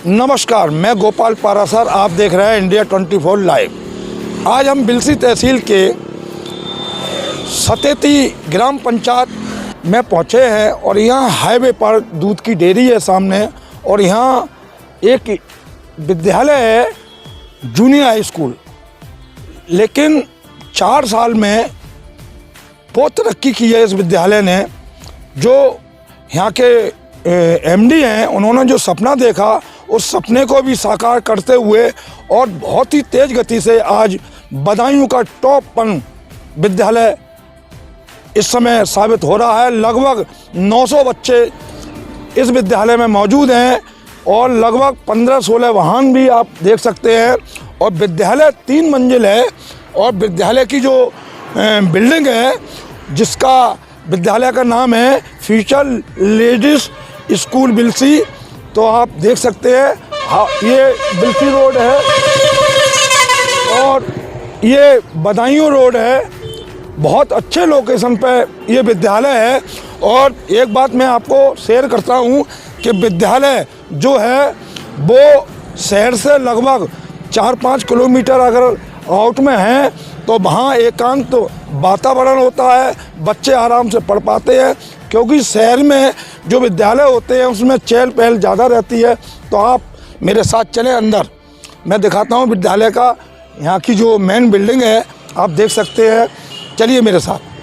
नमस्कार, मैं गोपाल पारासर, आप देख रहे हैं इंडिया 24 लाइव। आज हम बिलसी तहसील के सतेती ग्राम पंचायत में पहुंचे हैं और यहाँ हाईवे पर दूध की डेयरी है सामने, और यहाँ एक विद्यालय है, जूनियर हाई स्कूल। लेकिन 4 साल में बहुत तरक्की की है इस विद्यालय ने। जो यहाँ के एमडी हैं, उन्होंने जो सपना देखा उस सपने को भी साकार करते हुए और बहुत ही तेज़ गति से आज बदायूं का टॉप 1 विद्यालय इस समय साबित हो रहा है। लगभग 900 बच्चे इस विद्यालय में मौजूद हैं और लगभग 15-16 वाहन भी आप देख सकते हैं। और विद्यालय 3 मंजिल है और विद्यालय की जो बिल्डिंग है, जिसका विद्यालय का नाम है फ्यूचर लेडीज स्कूल बिलसी, तो आप देख सकते हैं। हाँ, ये बिलसी रोड है और ये बदायूं रोड है। बहुत अच्छे लोकेशन पे ये विद्यालय है। और एक बात मैं आपको शेयर करता हूँ कि विद्यालय जो है वो शहर से लगभग 4-5 किलोमीटर अगर आउट में है, तो वहाँ एकांत वातावरण होता है, बच्चे आराम से पढ़ पाते हैं। क्योंकि शहर में जो विद्यालय होते हैं उसमें चहल पहल ज़्यादा रहती है। तो आप मेरे साथ चलें अंदर, मैं दिखाता हूँ विद्यालय का। यहाँ की जो मेन बिल्डिंग है आप देख सकते हैं, चलिए मेरे साथ।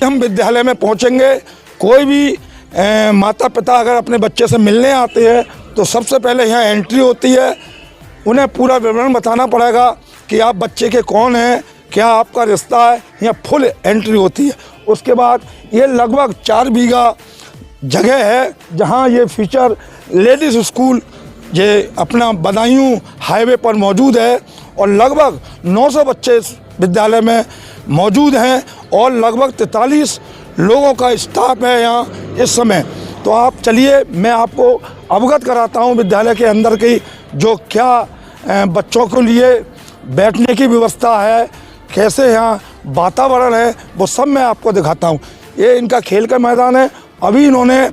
हम विद्यालय में पहुंचेंगे। कोई भी माता पिता अगर अपने बच्चे से मिलने आते हैं तो सबसे पहले यहाँ एंट्री होती है। उन्हें पूरा विवरण बताना पड़ेगा कि आप बच्चे के कौन हैं, क्या आपका रिश्ता है। यहाँ फुल एंट्री होती है। उसके बाद ये लगभग 4 बीघा जगह है जहाँ ये फ्यूचर लेडीज़ स्कूल ये अपना बदायूं हाईवे पर मौजूद है। और लगभग 900 बच्चे इस विद्यालय में मौजूद हैं और लगभग 43 लोगों का स्टाफ है यहाँ इस समय। तो आप चलिए, मैं आपको अवगत कराता हूँ विद्यालय के अंदर की जो क्या बच्चों के लिए बैठने की व्यवस्था है, कैसे यहाँ वातावरण है, वो सब मैं आपको दिखाता हूँ। ये इनका खेल का मैदान है। अभी इन्होंने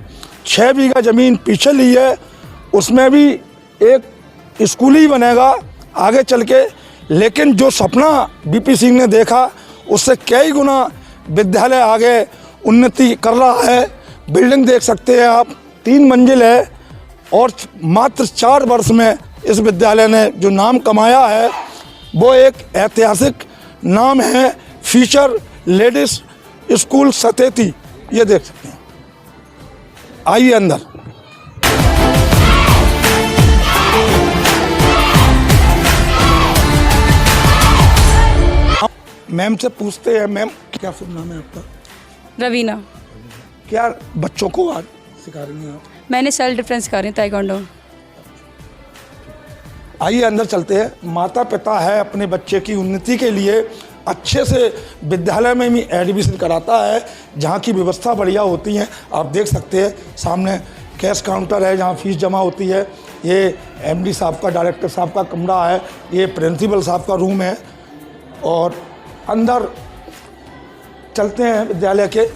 6 बीघा ज़मीन पीछे ली है, उसमें भी एक स्कूल ही बनेगा आगे चल के। लेकिन जो सपना बीपी सिंह ने देखा उससे कई गुना विद्यालय आगे उन्नति कर रहा है। बिल्डिंग देख सकते हैं आप, 3 मंजिल है और मात्र 4 वर्ष में इस विद्यालय ने जो नाम कमाया है वो एक ऐतिहासिक नाम है, फ्यूचर लेडीज स्कूल सतेती। ये देख सकते हैं। आइए अंदर। मैम से पूछते हैं। मैम, क्या शुभ नाम है आपका? रवीना। क्या बच्चों को आज सिखा रही हैं आप? मैंने सेल्फ डिफेंस सिखा रही हूँ, ताइक्वांडो। आइए अंदर चलते हैं। माता पिता है अपने बच्चे की उन्नति के लिए अच्छे से विद्यालय में भी एडमिशन कराता है, जहाँ की व्यवस्था बढ़िया होती है। आप देख सकते हैं सामने कैश काउंटर है जहाँ फीस जमा होती है। ये एमडी साहब का, डायरेक्टर साहब का कमरा है, ये प्रिंसिपल साहब का रूम है। और अंदर चलते हैं विद्यालय के।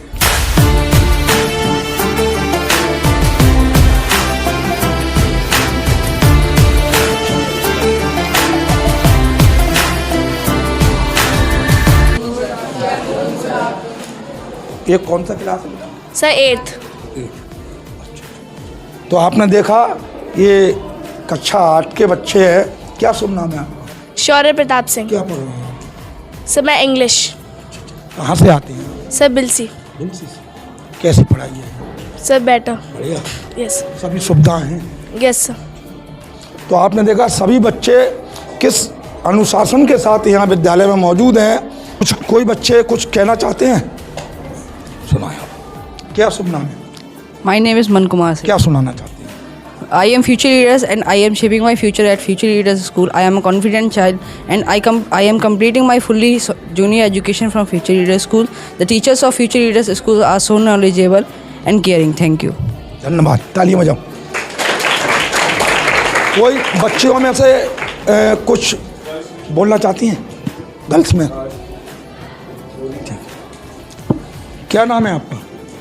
ये कौन सा क्लास है? Sir 8th। तो आपने देखा ये कक्षा 8 के बच्चे हैं। क्या शुभ नाम है आपका? शौर्य प्रताप सिंह। क्या पढ़ रहे हैं? सर मैं इंग्लिश। कहाँ से आते हैं? सर बिलसी। कैसी पढ़ाई है? Sir better. बढ़िया। यस। सभी सुविधाएं हैं? Yes sir. तो आपने देखा सभी बच्चे किस अनुशासन के साथ यहाँ विद्यालय में मौजूद हैं। कोई बच्चे कुछ कहना चाहते हैं? सुनाए आप। क्या शुभ नाम है? My name is Man Kumar Singh. क्या सुनाना चाहते हैं? I am Future Leaders and I am shaping my future at Future Leaders School. I am a confident child and I am completing my fully junior education from Future Leaders School. The teachers of Future Leaders School are so knowledgeable and caring. Thank you. धन्यवाद। तालियां बजाओ। कोई बच्चों में से कुछ बोलना चाहती हैं? गर्ल्स में क्या नाम है आपका?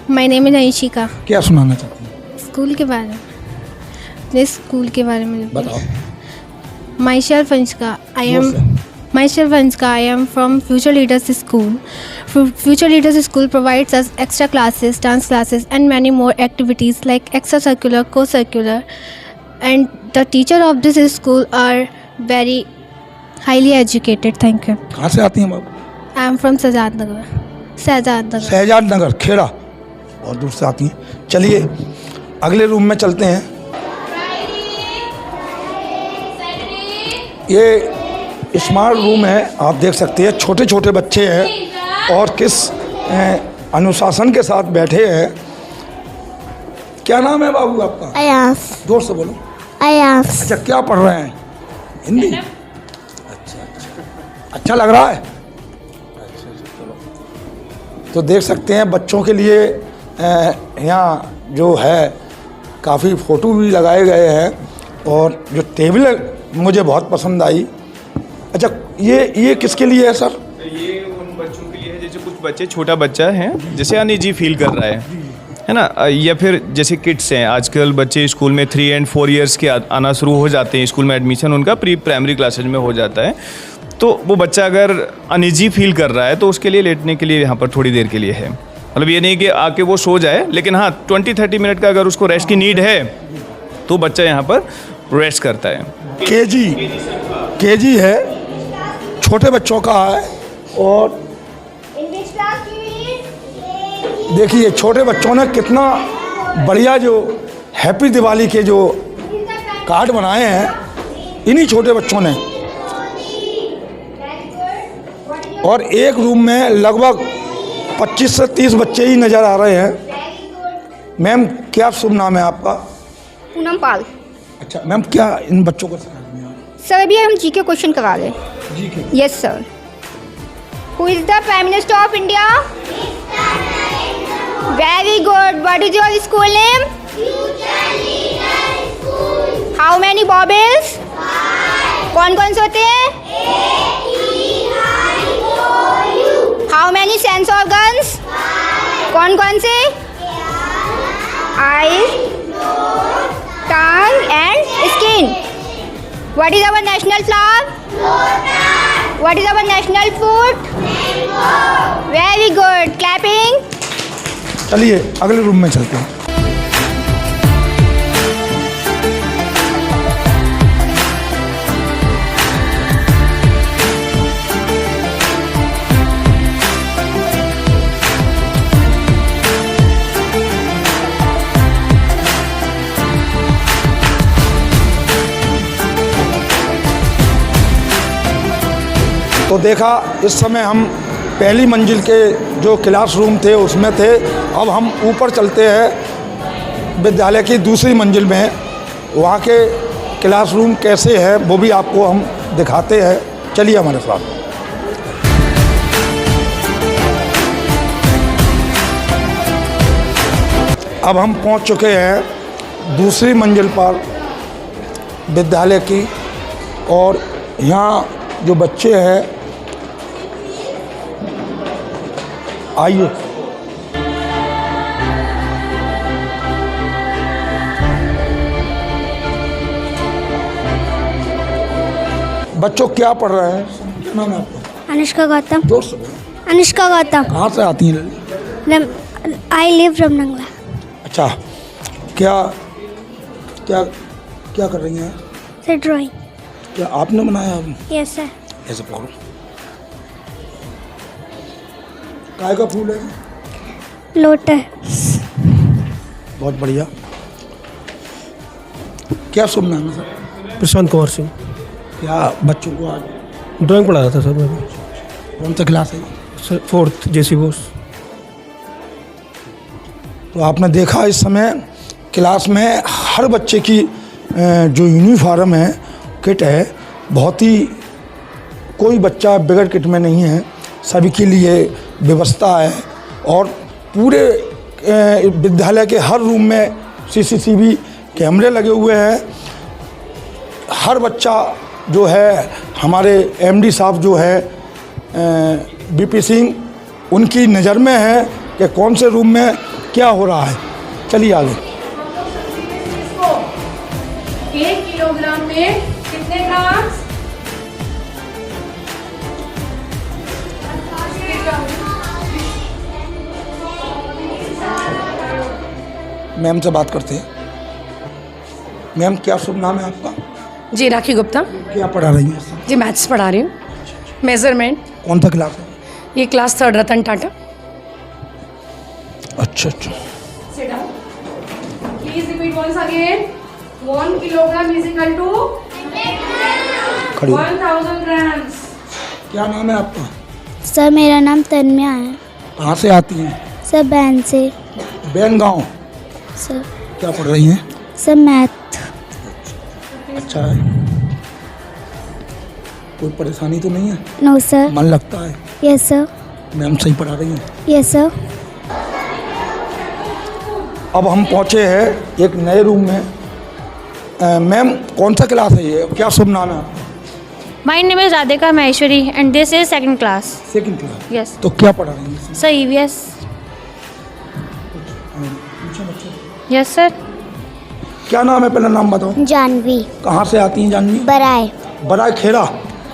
My name is Aayshika. क्या सुनाना चाहती हैं? स्कूल के बारे में, अपने स्कूल के बारे में बताओ। My self Anshika. I am from Future Leaders School. Future Leaders School provides us extra classes, dance classes and many more activities like extracurricular, co-curricular, and the teacher of this school are very highly educated. Thank you. कहाँ से आती हैं बाबू? I am from Shahzad नगर। शहजाद नगर खेड़ा, बहुत दूर से आती हैं। चलिए अगले रूम में चलते हैं। ये स्मार्ट रूम है, आप देख सकते हैं। छोटे छोटे बच्चे हैं और किस अनुशासन के साथ बैठे हैं। क्या नाम है बाबू आपका? अयास। जोर से बोलो। अयास। अच्छा, क्या पढ़ रहे हैं? हिंदी। अच्छा लग रहा है। तो देख सकते हैं बच्चों के लिए यहाँ जो है काफ़ी फ़ोटो भी लगाए गए हैं और जो टेबल है मुझे बहुत पसंद आई। अच्छा, ये किसके लिए है सर? ये उन बच्चों के लिए है जैसे कुछ बच्चे, छोटा बच्चा है जैसे अनईजी फील कर रहा है ना, या फिर जैसे किड्स हैं। आजकल बच्चे स्कूल में 3 और 4 ईयर्स के आना शुरू हो जाते हैं। स्कूल में एडमिशन उनका प्री प्राइमरी क्लासेज में हो जाता है। तो वो बच्चा अगर अनईजी फील कर रहा है तो उसके लिए लेटने के लिए यहाँ पर थोड़ी देर के लिए है। मतलब ये नहीं कि आके वो सो जाए, लेकिन हाँ 20-30 मिनट का अगर उसको रेस्ट की नीड है तो बच्चा यहाँ पर रेस्ट करता है। केजी है, छोटे बच्चों का है। और देखिए छोटे बच्चों ने कितना बढ़िया जो हैप्पी दिवाली के जो कार्ड बनाए हैं इन्हीं छोटे बच्चों ने। और एक रूम में लगभग 25 से 30 बच्चे ही नज़र आ रहे हैं। मैम क्या शुभ नाम है आपका? पूनम पाल। अच्छा मैम, क्या इन बच्चों को सिखा रही हैं? सर अभी हम जीके क्वेश्चन करा रहे हैं। GK? Yes sir. Who is the prime minister of India? Very good. What is your school name? How many vowels? कौन कौन से होते हैं? How many sense organs? कौन कौन से? Eyes, tongue and skin. What is our national flower? What is our national food? Very good. Clapping. चलिए अगले रूम में चलते हैं। तो देखा इस समय हम पहली मंजिल के जो क्लासरूम थे उसमें थे। अब हम ऊपर चलते हैं विद्यालय की दूसरी मंजिल में। वहाँ के क्लासरूम कैसे है वो भी आपको हम दिखाते हैं, चलिए हमारे साथ। अब हम पहुंच चुके हैं दूसरी मंजिल पर विद्यालय की, और यहाँ जो बच्चे हैं, आइए बच्चों क्या पढ़ रहे हैं? क्या नाम है आपका? अनुष्का गौतम। जोर से बोलो। अनुष्का गौतम। कहाँ से आती हैं? I live from Nangla. अच्छा, क्या क्या क्या कर रही हैं? Sir drawing. क्या आपने बनाया अभी? Yes sir. ऐसे पकड़ो। काय का फूल है? लोटस। बहुत बढ़िया। क्या शुभ नाम है सर? प्रशांत कुमार सिंह। क्या बच्चों को आज ड्राइंग पढ़ा रहा था सर मैं। कौन सा क्लास है? Sir 4th JC Bose. तो आपने देखा इस समय क्लास में हर बच्चे की जो यूनिफॉर्म है, किट है, बहुत ही, कोई बच्चा बगैर किट में नहीं है, सभी के लिए व्यवस्था है। और पूरे विद्यालय के हर रूम में CCTV कैमरे लगे हुए हैं। हर बच्चा जो है, हमारे MD साहब जो है BP सिंह, उनकी नज़र में है कि कौन से रूम में क्या हो रहा है। चलिए आगे। 1 किलोग्राम में कितने ग्राम? मैम से बात करते हैं। मैम, क्या शुभ नाम है आपका? जी राखी गुप्ता। क्या पढ़ा रही हैं? जी मैथ्स पढ़ा रही हूँ, मेजरमेंट। कौन सा क्लास है? ये क्लास 3rd रतन टाटा। अच्छा अच्छा। Please repeat once again. 1 kilogram is equal to खड़ी हो। 1000 grams. क्या नाम है आपका? सर मेरा नाम तन्मया है। कहाँ से आती हैं? सर बैन से। बैन गाँव। सर क्या पढ़ रही हैं? Sir math. अच्छा है। कोई परेशानी तो नहीं है? No sir. मन लगता है? Yes sir. मैम सही पढ़ा रही हैं? Yes sir. अब हम पहुँचे हैं एक नए रूम में। मैम, कौन सा क्लास है ये? क्या शुभ नाम है आपका? My name is Radhika Maheshwari and this is 2nd class. Second class. Yes. तो क्या पढ़ा रही हैं? Sir, EVS. Yes sir. क्या नाम है? पहले नाम बताओ। जानवी। कहाँ से आती हैं जानवी? बराए। बड़ा खेड़ा।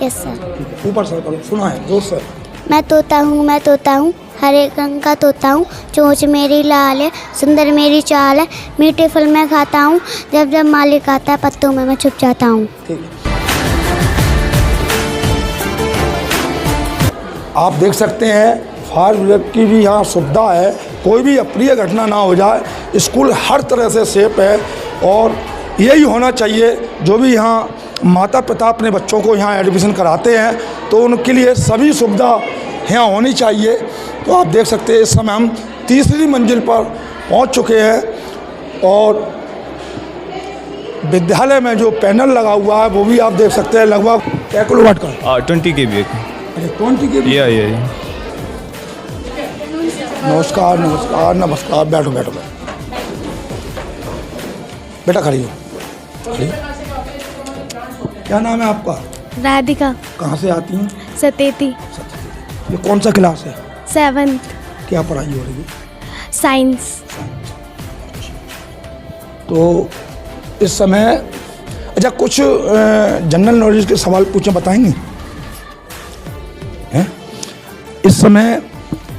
Yes sir. ऊपर सर करो, सुना है जोर से। मैं तोता हूँ, हरे रंग का तोता हूँ, चोंच मेरी लाल है, सुंदर मेरी चाल है, मीठे फल मैं खाता हूँ, जब जब मालिक आता है पत्तों में मैं छुप जाता हूँ। ठीक है। आप देख सकते हैं फायर ब्रिगेड की भी यहाँ सुविधा है, कोई भी अप्रिय घटना ना हो जाए। स्कूल हर तरह से सेफ है और यही होना चाहिए। जो भी यहाँ माता पिता अपने बच्चों को यहाँ एडमिशन कराते हैं तो उनके लिए सभी सुविधा यहाँ होनी चाहिए। तो आप देख सकते हैं इस समय हम तीसरी मंजिल पर पहुँच चुके हैं और विद्यालय में जो पैनल लगा हुआ है वो भी आप देख सकते हैं, लगभग क्या किलोवाट का? 20 kVA। अच्छा, 20 के। या नमस्कार नमस्कार नमस्कार। बैठो बैठो बैठो। बेटा खड़ी हो, खड़ी हो। क्या नाम है आपका? राधिका। कहाँ से आती हैं? सतेती। ये कौन सा क्लास है? 7th क्या पढ़ाई हो रही है? साइंस। तो इस समय अच्छा कुछ जनरल नॉलेज के सवाल पूछे, बताएंगे? हैं? इस समय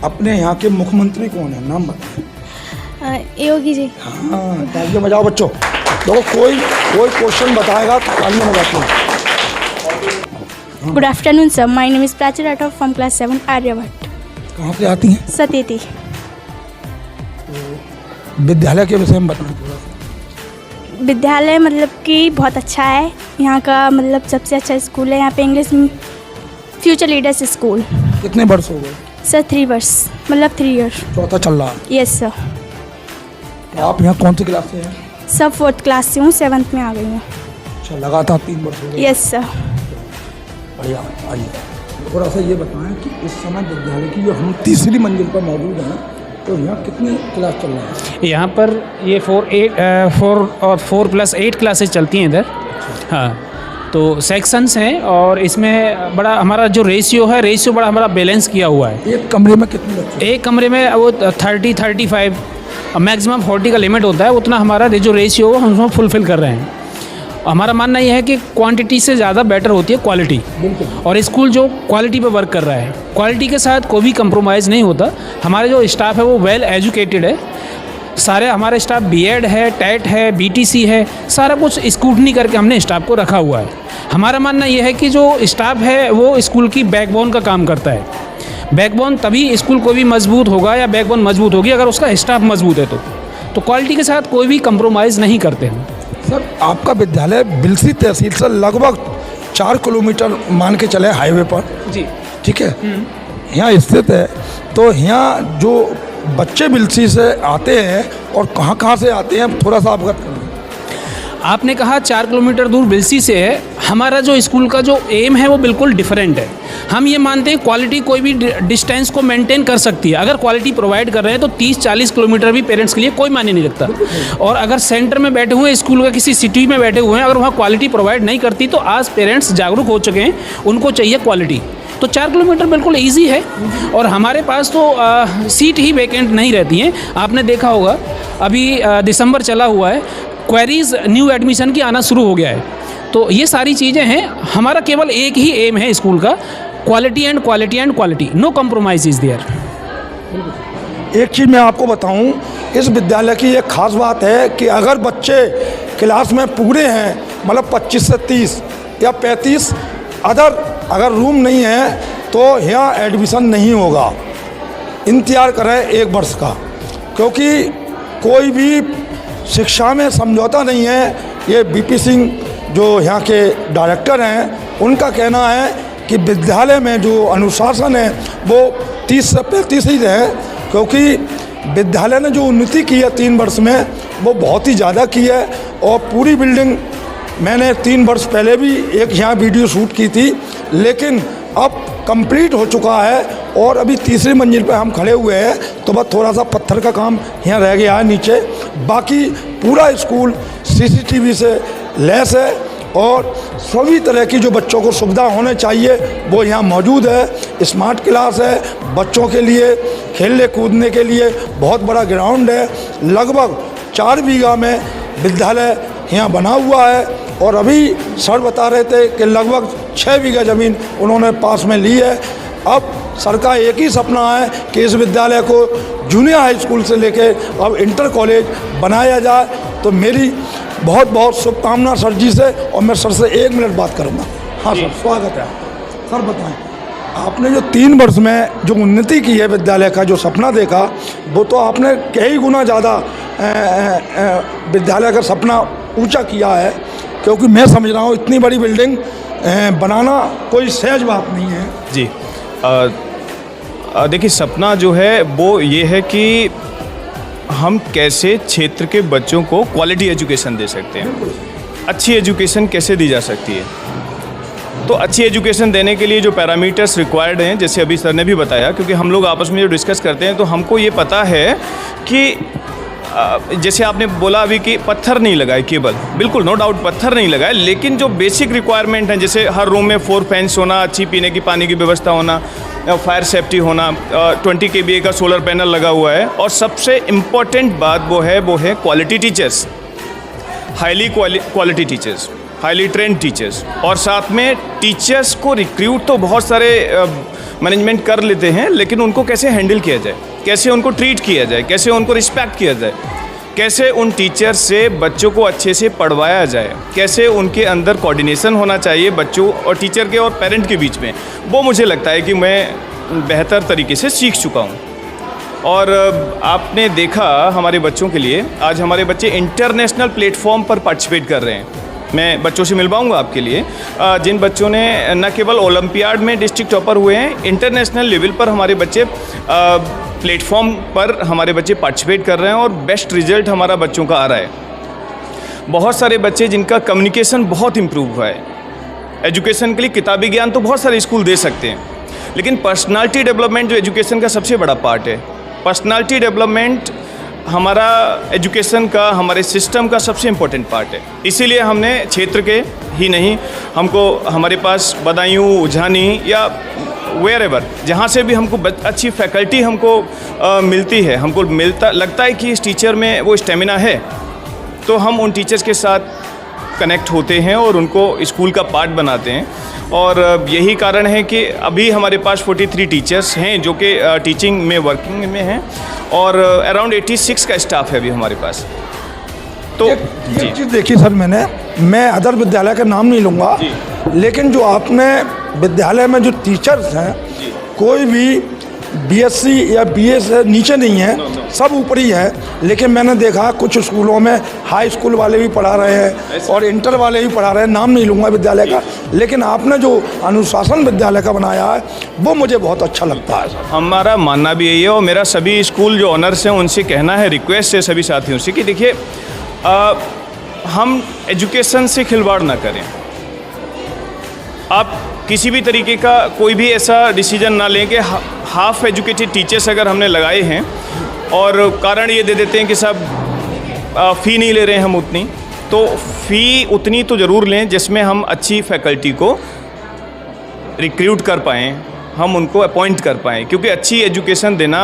अपने यहाँ के मुख्यमंत्री कौन है? नाम बताएं। योगी जी। हाँ, तालियां बजाओ बच्चों। देखो कोई क्वेश्चन बताएगा तो तालियां बजाते हैं। Good afternoon, sir. My name is Prachi Rathod from class 7 Aryabhat. कहाँ से आती हैं? Sateti. विद्यालय के विषय में बताएं थोड़ा सा। विद्यालय मतलब कि बहुत अच्छा है। यहाँ का मतलब सबसे अच्छा स्कूल है। यहाँ पे इंग्लिश फ्यूचर लीडर्स स्कूल। कितने वर्ष हो गए? सर 3 वर्ष, मतलब 3 ईयर। चौथा चल रहा है। Yes sir. तो आप यहाँ कौन सी क्लास से हैं? सब 4th क्लास से हूँ, 7th में आ गई हूँ। अच्छा, लगातार 3 वर्ष हो गए। Yes sir. बढ़िया, आइए थोड़ा सा ये बताएं कि इस समय विद्यालय की जो हम तीसरी मंजिल पर मौजूद हैं, तो यहाँ कितनी क्लास चल रही है? यहाँ पर ये 4+8 क्लासेस चलती हैं इधर। हाँ, तो सेक्शंस हैं और इसमें बड़ा हमारा जो रेशियो बड़ा हमारा बैलेंस किया हुआ है। एक कमरे में कितने बच्चे? एक कमरे में वो 30-35 मैक्सिमम 40 का लिमिट होता है, उतना हमारा जो रेशियो हम उसमें फुलफ़िल कर रहे हैं। हमारा मानना यह है कि क्वांटिटी से ज़्यादा बेटर होती है क्वालिटी, और स्कूल जो क्वालिटी पे वर्क कर रहा है, क्वालिटी के साथ कोई भी कंप्रोमाइज़ नहीं होता। हमारे जो स्टाफ है वो वेल एजुकेटेड है, सारे हमारे स्टाफ बीएड है, टेट है, बीटीसी है, सारा कुछ स्क्रूटनी करके हमने स्टाफ को रखा हुआ है। हमारा मानना यह है कि जो स्टाफ है वो स्कूल की बैकबोन का काम करता है। बैकबोन तभी स्कूल को भी मजबूत होगा या बैकबोन मजबूत होगी अगर उसका स्टाफ मजबूत है तो क्वालिटी के साथ कोई भी कंप्रोमाइज़ नहीं करते हैं। सर, आपका विद्यालय बिलसी तहसील से लगभग 4 किलोमीटर मान के चले हाईवे पर। जी, ठीक है, यहाँ स्थित है। तो यहाँ जो बच्चे बिलसी से आते हैं और कहाँ से आते हैं, थोड़ा सा अवगत करें। आपने कहा 4 किलोमीटर दूर बिलसी से है। हमारा जो स्कूल का जो एम है वो बिल्कुल डिफरेंट है। हम ये मानते हैं क्वालिटी कोई भी डिस्टेंस को मेंटेन कर सकती है। अगर क्वालिटी प्रोवाइड कर रहे हैं तो 30-40 किलोमीटर भी पेरेंट्स के लिए कोई मायने नहीं रखता। और अगर सेंटर में बैठे हुए स्कूल का किसी सिटी में बैठे हुए हैं, अगर वहाँ क्वालिटी प्रोवाइड नहीं करती तो आज पेरेंट्स जागरूक हो चुके हैं, उनको चाहिए क्वालिटी। तो 4 किलोमीटर बिल्कुल ईजी है। और हमारे पास तो सीट ही वैकेंट नहीं रहती हैं। आपने देखा होगा अभी दिसंबर चला हुआ है, क्वेरीज न्यू एडमिशन की आना शुरू हो गया है। तो ये सारी चीज़ें हैं। हमारा केवल एक ही एम है स्कूल का, quality and quality and quality, no compromise is there. एक चीज़ मैं आपको बताऊं, इस विद्यालय की एक ख़ास बात है कि अगर बच्चे क्लास में पूरे हैं, मतलब 25 से 30 या 35, अगर रूम नहीं है तो यहाँ एडमिशन नहीं होगा। इंतज़ार करें 1 वर्ष का, क्योंकि कोई भी शिक्षा में समझौता नहीं है। ये बीपी सिंह जो यहाँ के डायरेक्टर हैं, उनका कहना है कि विद्यालय में जो अनुशासन है वो 30 से 35 ही है, क्योंकि विद्यालय ने जो उन्नति की है 3 वर्ष में वो बहुत ही ज़्यादा की है। और पूरी बिल्डिंग मैंने 3 वर्ष पहले भी एक यहाँ वीडियो शूट की थी, लेकिन अब कंप्लीट हो चुका है और अभी तीसरी मंजिल पर हम खड़े हुए हैं। तो बस थोड़ा सा पत्थर का काम यहाँ रह गया है नीचे, बाकी पूरा स्कूल सीसीटीवी से लैस है और सभी तरह की जो बच्चों को सुविधा होने चाहिए वो यहाँ मौजूद है। स्मार्ट क्लास है, बच्चों के लिए खेलने कूदने के लिए बहुत बड़ा ग्राउंड है। लगभग 4 बीघा में विद्यालय यहाँ बना हुआ है और अभी सर बता रहे थे कि लगभग 6 बीघा ज़मीन उन्होंने पास में ली है। अब सर का एक ही सपना है कि इस विद्यालय को जूनियर हाई स्कूल से लेके अब इंटर कॉलेज बनाया जाए। तो मेरी बहुत बहुत शुभकामना सर जी से, और मैं सर से 1 मिनट बात करूँगा। हाँ सर, स्वागत है। सर बताएं, आपने जो 3 वर्ष में जो उन्नति की है विद्यालय का, जो सपना देखा, वो तो आपने कई गुना ज़्यादा विद्यालय का सपना ऊंचा किया है, क्योंकि मैं समझ रहा हूँ इतनी बड़ी बिल्डिंग बनाना कोई सहज बात नहीं है। जी, देखिए, सपना जो है वो ये है कि हम कैसे क्षेत्र के बच्चों को क्वालिटी एजुकेशन दे सकते हैं, अच्छी एजुकेशन कैसे दी जा सकती है। तो अच्छी एजुकेशन देने के लिए जो पैरामीटर्स रिक्वायर्ड हैं, जैसे अभी सर ने भी बताया, क्योंकि हम लोग आपस में जो डिस्कस करते हैं तो हमको ये पता है कि जैसे आपने बोला अभी कि पत्थर नहीं लगाए केवल, बिल्कुल नो डाउट पत्थर नहीं लगाए, लेकिन जो बेसिक रिक्वायरमेंट हैं, जैसे हर रूम में 4 फैंस होना, अच्छी पीने की पानी की व्यवस्था होना, फायर सेफ्टी होना, 20 kVA का सोलर पैनल लगा हुआ है, और सबसे इम्पॉर्टेंट बात वो है quality teachers, highly quality teachers, highly trend teachers. और साथ में टीचर्स को रिक्रूट तो बहुत सारे मैनेजमेंट कर लेते हैं, लेकिन उनको कैसे हैंडल किया जाए, कैसे उनको ट्रीट किया जाए, कैसे उनको रिस्पेक्ट किया जाए, कैसे उन टीचर्स से बच्चों को अच्छे से पढ़वाया जाए, कैसे उनके अंदर कोऑर्डिनेशन होना चाहिए बच्चों और टीचर के और पेरेंट के बीच में, वो मुझे लगता है कि मैं बेहतर तरीके से सीख चुका हूँ। और आपने देखा हमारे बच्चों के लिए, आज हमारे बच्चे इंटरनेशनल प्लेटफॉर्म पर पार्टिसिपेट कर रहे हैं। मैं बच्चों से मिलवाऊंगा आपके लिए, जिन बच्चों ने न केवल ओलंपियाड में डिस्ट्रिक्ट टॉपर हुए हैं, इंटरनेशनल लेवल पर हमारे बच्चे प्लेटफॉर्म पर हमारे बच्चे पार्टिसिपेट कर रहे हैं और बेस्ट रिजल्ट हमारा बच्चों का आ रहा है। बहुत सारे बच्चे जिनका कम्युनिकेशन बहुत इम्प्रूव हुआ है। एजुकेशन के लिए किताबी ज्ञान तो बहुत सारे स्कूल दे सकते हैं, लेकिन पर्सनालिटी डेवलपमेंट जो एजुकेशन का सबसे बड़ा पार्ट है, पर्सनालिटी डेवलपमेंट हमारा एजुकेशन का, हमारे सिस्टम का सबसे इम्पोर्टेंट पार्ट है। इसीलिए हमने क्षेत्र के ही नहीं, हमको हमारे पास बदायूं, उझानी या वेयर एवर जहाँ से भी हमको अच्छी फैकल्टी हमको मिलती है, हमको लगता है कि इस टीचर में वो स्टेमिना है, तो हम उन टीचर्स के साथ कनेक्ट होते हैं और उनको स्कूल का पार्ट बनाते हैं। और यही कारण है कि अभी हमारे पास 43 टीचर्स हैं जो कि टीचिंग में, वर्किंग में हैं, और अराउंड 86 का स्टाफ है अभी हमारे पास। तो एक चीज़ देखी सर, मैं अदर विद्यालय का नाम नहीं लूँगा, लेकिन जो आपने विद्यालय में जो टीचर्स हैं, कोई भी BSc या BA से नीचे नहीं है, सब ऊपर ही है। लेकिन मैंने देखा कुछ स्कूलों में हाई स्कूल वाले भी पढ़ा रहे हैं और इंटर वाले भी पढ़ा रहे हैं, नाम नहीं लूँगा विद्यालय का, लेकिन आपने जो अनुशासन विद्यालय का बनाया है वो मुझे बहुत अच्छा लगता है। हमारा मानना भी यही है, और मेरा सभी स्कूल जो ऑनर्स हैं उनसे कहना है, रिक्वेस्ट है सभी साथियों से कि देखिए, हम एजुकेशन से खिलवाड़ ना करें। आप किसी भी तरीके का कोई भी ऐसा डिसीजन ना लें कि हाफ एजुकेटेड टीचर्स अगर हमने लगाए हैं और कारण ये दे देते हैं कि साहब फ़ी नहीं ले रहे हैं हम उतनी, तो फ़ी उतनी तो ज़रूर लें जिसमें हम अच्छी फैकल्टी को रिक्रूट कर पाएँ, हम उनको अपॉइंट कर पाएँ। क्योंकि अच्छी एजुकेशन देना,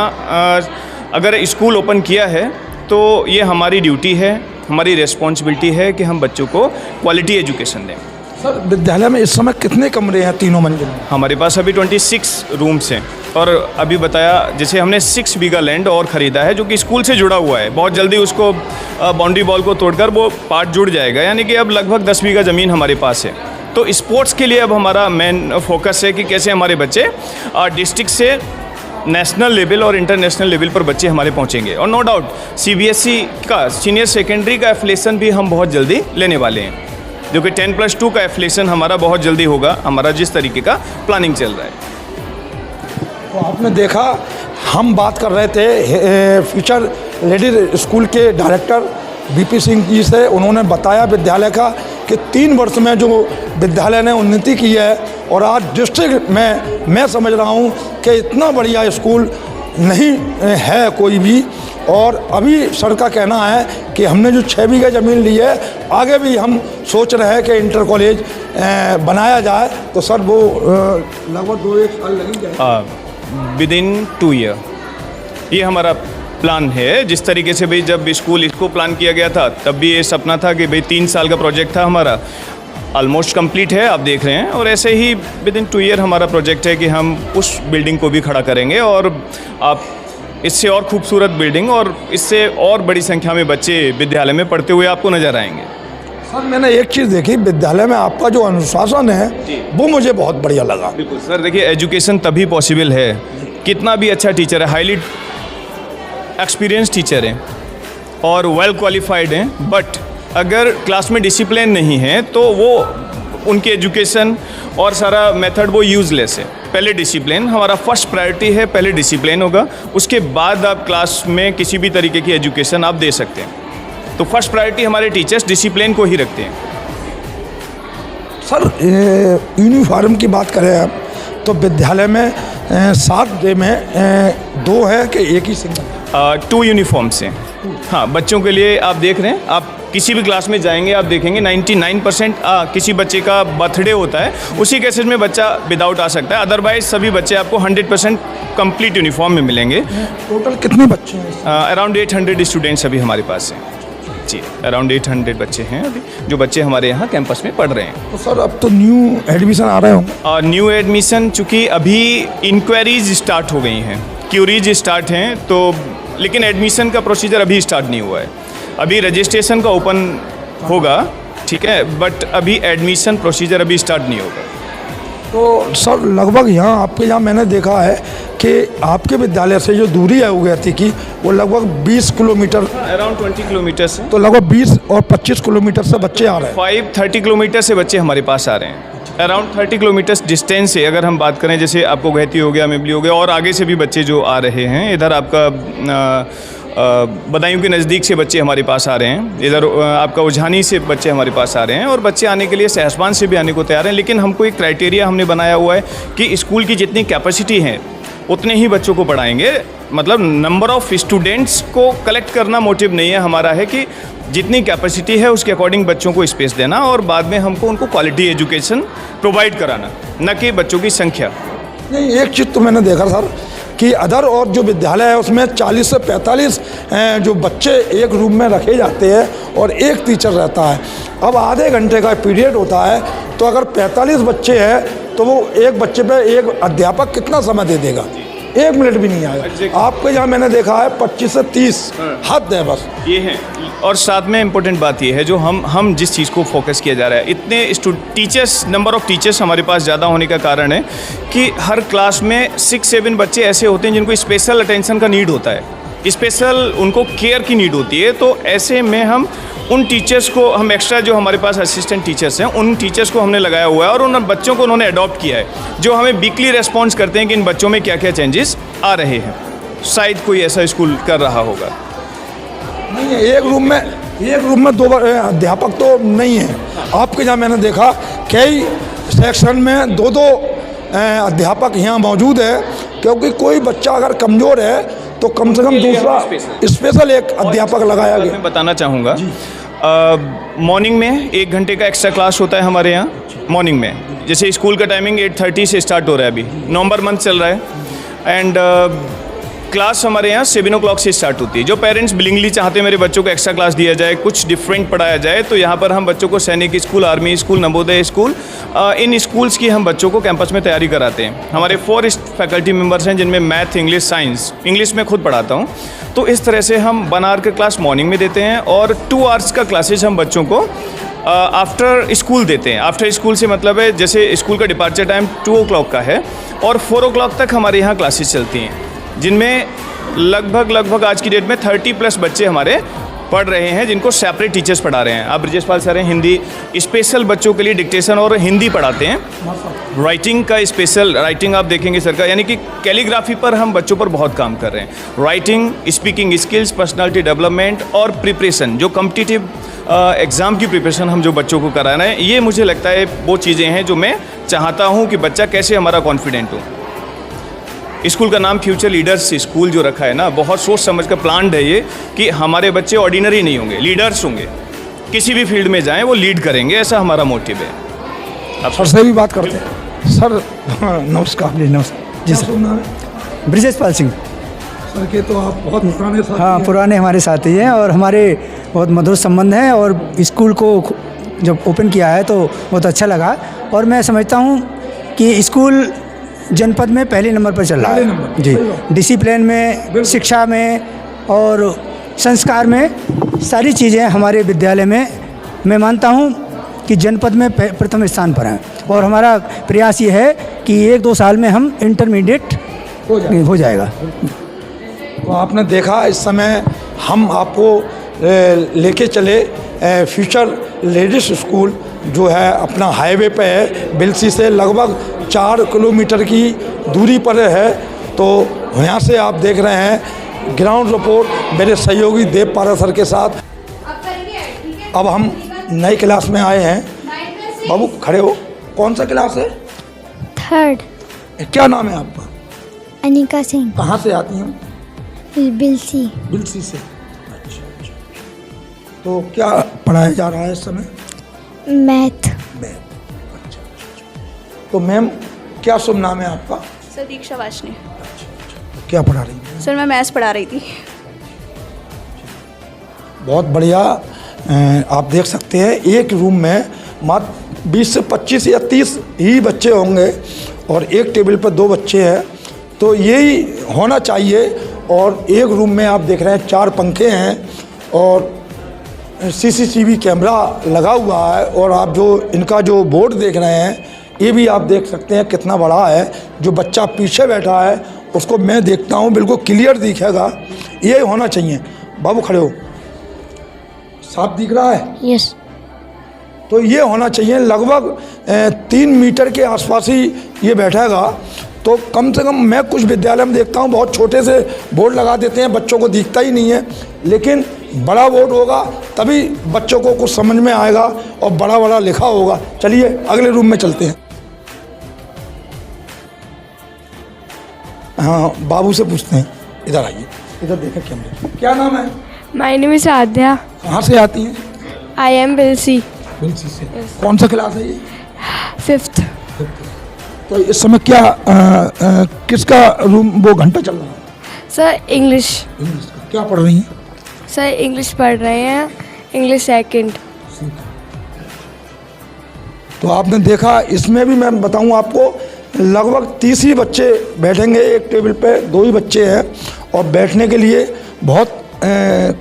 अगर स्कूल ओपन किया है तो ये हमारी ड्यूटी है, हमारी रिस्पॉन्सिबिलिटी है कि हम बच्चों को क्वालिटी एजुकेशन दें। सर, विद्यालय में इस समय कितने कमरे हैं तीनों मंजिल में? हमारे पास अभी 26 रूम्स हैं, और अभी बताया जैसे हमने 6 बीघा लैंड और ख़रीदा है जो कि स्कूल से जुड़ा हुआ है। बहुत जल्दी उसको बाउंड्री बॉल को तोड़कर वो पार्ट जुड़ जाएगा, यानी कि अब लगभग 10 बीघा ज़मीन हमारे पास है। तो स्पोर्ट्स के लिए अब हमारा मेन फोकस है कि कैसे हमारे बच्चे डिस्ट्रिक्ट से नेशनल लेवल और इंटरनेशनल लेवल पर बच्चे हमारे पहुंचेंगे। और नो डाउट CBSE का सीनियर सेकेंडरी का एफिलिएशन भी हम बहुत जल्दी लेने वाले हैं, जो कि 10+2 का एफिलिएशन हमारा बहुत जल्दी होगा, हमारा जिस तरीके का प्लानिंग चल रहा है। तो आपने देखा, हम बात कर रहे थे फ्यूचर रेडी स्कूल के डायरेक्टर BP सिंह जी से। उन्होंने बताया विद्यालय का कि 3 वर्ष में जो विद्यालय ने उन्नति की है, और आज डिस्ट्रिक्ट में मैं समझ रहा हूँ कि इतना बढ़िया स्कूल नहीं है कोई भी। और अभी सर का कहना है कि हमने जो 6 बीघा ज़मीन ली है, आगे भी हम सोच रहे हैं कि इंटर कॉलेज बनाया जाए, तो सर वो लगभग 2-1 साल लगेंगे विदिन 2 ईयर, ये हमारा प्लान है। जिस तरीके से भाई जब स्कूल इसको प्लान किया गया था, तब भी ये सपना था कि भाई 3 साल का प्रोजेक्ट था हमारा, ऑलमोस्ट कंप्लीट है, आप देख रहे हैं। और ऐसे ही विदिन 2 ईयर हमारा प्रोजेक्ट है कि हम उस बिल्डिंग को भी खड़ा करेंगे, और आप इससे और खूबसूरत बिल्डिंग और इससे और बड़ी संख्या में बच्चे विद्यालय में पढ़ते हुए आपको नज़र आएंगे। सर, मैंने एक चीज़ देखी, विद्यालय में आपका जो अनुशासन है वो मुझे बहुत बढ़िया लगा। बिल्कुल सर, देखिए एजुकेशन तभी पॉसिबल है, कितना भी अच्छा टीचर है, हाईली एक्सपीरियंस टीचर हैं और वेल क्वालिफाइड हैं, बट अगर क्लास में डिसिप्लिन नहीं है तो वो उनकी एजुकेशन और सारा मेथड वो यूज़लेस है। पहले डिसिप्लिन हमारा फर्स्ट प्रायोरिटी है, पहले डिसिप्लिन होगा, उसके बाद आप क्लास में किसी भी तरीके की एजुकेशन आप दे सकते हैं। तो फर्स्ट प्रायोरिटी हमारे टीचर्स डिसिप्लिन को ही रखते हैं। सर, यूनिफॉर्म की बात करें आप, तो विद्यालय में 7 डे में 2 है कि एक ही सिंगल? 2 यूनिफॉर्म्स हैं। हाँ, बच्चों के लिए आप देख रहे हैं, आप किसी भी क्लास में जाएंगे आप देखेंगे 99% किसी बच्चे का बर्थडे होता है, उसी केसेस में बच्चा विदाउट आ सकता है, अदरवाइज सभी बच्चे आपको 100% कंप्लीट यूनिफॉर्म में मिलेंगे। टोटल कितने बच्चे हैं? अराउंड 800 स्टूडेंट्स अभी हमारे पास हैं जी, अराउंड 800 बच्चे हैं अभी जो बच्चे हमारे यहाँ कैंपस में पढ़ रहे हैं। तो सर, अब तो न्यू एडमिशन आ रहे होंगे? न्यू एडमिशन चूँकि अभी इंक्वायरीज स्टार्ट हो गई हैं, क्यूरीज स्टार्ट हैं, तो लेकिन एडमिशन का प्रोसीजर अभी स्टार्ट नहीं हुआ है। अभी रजिस्ट्रेशन का ओपन होगा, ठीक है, बट अभी एडमिशन प्रोसीजर अभी स्टार्ट नहीं होगा। तो सर, लगभग यहाँ आपके यहाँ मैंने देखा है कि आपके विद्यालय से जो दूरी है उगैती की, वो लगभग 20 किलोमीटर, अराउंड 20 किलोमीटर से, तो लगभग 20 और 25 किलोमीटर से बच्चे आ रहे हैं। 30 किलोमीटर से बच्चे हमारे पास आ रहे हैं। अराउंड 30 किलोमीटर्स डिस्टेंस से अगर हम बात करें, जैसे आपको गहती हो गया, मेबली हो गया, और आगे से भी बच्चे जो आ रहे हैं, इधर आपका बदायूं के नज़दीक से बच्चे हमारे पास आ रहे हैं, इधर आपका उझानी से बच्चे हमारे पास आ रहे हैं और बच्चे आने के लिए सहसवान से भी आने को तैयार हैं। लेकिन हमको एक क्राइटेरिया हमने बनाया हुआ है कि स्कूल की जितनी कैपेसिटी है उतने ही बच्चों को पढ़ाएंगे। मतलब नंबर ऑफ़ स्टूडेंट्स को कलेक्ट करना मोटिव नहीं है हमारा, है कि जितनी कैपेसिटी है उसके अकॉर्डिंग बच्चों को स्पेस देना और बाद में हमको उनको क्वालिटी एजुकेशन प्रोवाइड कराना, न कि बच्चों की संख्या। नहीं, एक चीज़ तो मैंने देखा सर कि अदर और जो विद्यालय है उसमें 40 से 45 जो बच्चे एक रूम में रखे जाते हैं और एक टीचर रहता है। अब आधे घंटे का पीरियड होता है, तो अगर 45 बच्चे हैं तो वो एक बच्चे पे एक अध्यापक कितना समय दे देगा? 1 मिनट भी नहीं आएगा। आपके यहाँ मैंने देखा है 25 से 30 हद है बस। ये है। और साथ में इम्पोर्टेंट बात ये है जो हम जिस चीज़ को फोकस किया जा रहा है, इतने टीचर्स, नंबर ऑफ़ टीचर्स हमारे पास ज़्यादा होने का कारण है कि हर क्लास में 6-7 बच्चे ऐसे होते हैं जिनको स्पेशल अटेंशन का नीड होता है, स्पेशल उनको केयर की नीड होती है। तो ऐसे में हम उन टीचर्स को, हम एक्स्ट्रा जो हमारे पास असिस्टेंट टीचर्स हैं उन टीचर्स को हमने लगाया हुआ है और उन बच्चों को उन्होंने अडॉप्ट किया है, जो हमें वीकली रेस्पॉन्स करते हैं कि इन बच्चों में क्या क्या चेंजेस आ रहे हैं। शायद कोई ऐसा स्कूल कर रहा होगा। नहीं है, एक रूम में 2 अध्यापक तो नहीं है। आपके यहाँ मैंने देखा कई सेक्शन में 2-2 अध्यापक यहाँ मौजूद है, क्योंकि कोई बच्चा अगर कमज़ोर है तो कम से कम दूसरा स्पेशल एक अध्यापक लगाया गया। मैं बताना चाहूँगा, मॉर्निंग में 1 घंटे का एक्स्ट्रा क्लास होता है हमारे यहाँ मॉर्निंग में। जैसे स्कूल का टाइमिंग 8:30 से स्टार्ट हो रहा है, अभी नवंबर मंथ चल रहा है एंड क्लास हमारे यहाँ 7 o'clock से स्टार्ट होती है। जो पेरेंट्स बिलिंगली चाहते हैं मेरे बच्चों को एक्स्ट्रा क्लास दिया जाए, कुछ डिफरेंट पढ़ाया जाए, तो यहाँ पर हम बच्चों को सैनिक school, army school, Navodaya school, इन स्कूल्स की हम बच्चों को कैंपस में तैयारी कराते हैं। हमारे 4 फैकल्टी मेंबर्स हैं जिनमें मैथ, इंग्लिश, साइंस, इंग्लिश में खुद पढ़ाता हूँ। तो इस तरह से हम 1 hour का क्लास मॉर्निंग में देते हैं और 2 hours का क्लासेज हम बच्चों को आफ्टर स्कूल देते हैं। आफ्टर स्कूल से मतलब है जैसे स्कूल का डिपार्चर टाइम 2 o'clock का है और 4 o'clock तक हमारे यहाँ क्लासेस चलती हैं, जिनमें लगभग आज की डेट में 30+ बच्चे हमारे पढ़ रहे हैं, जिनको सेपरेट टीचर्स पढ़ा रहे हैं। अब ब्रजेशपाल सर हैं, हिंदी स्पेशल बच्चों के लिए डिक्टेशन और हिंदी पढ़ाते हैं। राइटिंग का स्पेशल राइटिंग आप देखेंगे सर का, यानी कि कैलीग्राफी पर हम बच्चों पर बहुत काम कर रहे हैं। Writing, speaking skills, personality development और प्रिपरेशन, जो कॉम्पिटिटिव एग्ज़ाम की प्रिपरेशन हम जो बच्चों को करा रहे हैं, ये मुझे लगता है वो चीज़ें हैं जो मैं चाहता हूँ कि बच्चा कैसे हमारा कॉन्फिडेंट हो। स्कूल का नाम फ्यूचर लीडर्स स्कूल जो रखा है ना, बहुत सोच समझ कर प्लान्ड है ये, कि हमारे बच्चे ऑर्डिनरी नहीं होंगे, लीडर्स होंगे, किसी भी फील्ड में जाएं वो लीड करेंगे, ऐसा हमारा मोटिव है। अब सर से भी बात करते हैं। सर नमस्कार। जी नमस्कार। जी सर, ब्रजेशपाल सिंह सर के तो आप बहुत पुराने साथी हाँ, हैं। पुराने हमारे साथी हैं और हमारे बहुत मधुर संबंध हैं और स्कूल को जब ओपन किया है तो बहुत अच्छा लगा और मैं समझता हूँ कि स्कूल जनपद में पहले नंबर पर चल रहा है जी। डिसिप्लिन में, शिक्षा में और संस्कार में सारी चीज़ें हमारे विद्यालय में मैं मानता हूँ कि जनपद में प्रथम स्थान पर हैं और हमारा प्रयास ये है कि 1-2 साल में हम इंटरमीडिएट हो जाएगा। तो आपने देखा इस समय हम आपको लेके चले फ्यूचर लेडीज स्कूल जो है अपना हाईवे पे है, बिलसी से लगभग 4 किलोमीटर की दूरी पर है। तो यहाँ से आप देख रहे हैं ग्राउंड रिपोर्ट मेरे सहयोगी देव पारा सर के साथ। अब हम नई क्लास में आए हैं। बाबू खड़े हो, कौन सा क्लास है? 3rd। क्या नाम है आपका? अनिका सिंह। कहाँ से आती हैं? बिलसी। बिलसी से। अच्छा। तो क्या पढ़ाया जा रहा है इस समय? मैथ। अच्छा। तो मैम क्या शुभ नाम है आपका? सर दीक्षा वाशनी। क्या पढ़ा रही हैं? सर मैं मैथ्स पढ़ा रही थी। बहुत बढ़िया। आप देख सकते हैं एक रूम में मात्र 20 से 25 या 30 ही बच्चे होंगे और एक टेबल पर 2 बच्चे हैं, तो यही होना चाहिए। और एक रूम में आप देख रहे हैं 4 पंखे हैं और CCTV कैमरा लगा हुआ है और आप जो इनका जो बोर्ड देख रहे हैं ये भी आप देख सकते हैं कितना बड़ा है। जो बच्चा पीछे बैठा है उसको मैं देखता हूँ बिल्कुल क्लियर दिखेगा, ये होना चाहिए। बाबू खड़े हो, साफ दिख रहा है? यस। तो ये होना चाहिए। लगभग 3 मीटर के आसपास ही ये बैठेगा तो कम से कम मैं कुछ विद्यालय में देखता हूँ बहुत छोटे से बोर्ड लगा देते हैं, बच्चों को दिखता ही नहीं है। लेकिन बड़ा बोर्ड होगा तभी बच्चों को कुछ समझ में आएगा और बड़ा बड़ा लिखा होगा। चलिए अगले रूम में चलते हैं। हाँ, बाबू से पूछते हैं। इधर आइए, इधर देखें कैमरे। क्या नाम है? माय नेम इज आद्या। कहाँ से आती हैं? I am Bilsi. बिलसी से। कौन सा क्लास है ये? 5th। तो इस समय क्या किसका रूम वो घंटा चल रहा है? Sir English. इंग्लिश का। क्या पढ़ रही हैं? सर इंग्लिश पढ़ रहे हैं, इंग्लिश 2nd। तो आपने देखा, इसमें भी मैं बताऊं आपको, लगभग 30 ही बच्चे बैठेंगे एक टेबल पे, 2 ही बच्चे हैं और बैठने के लिए बहुत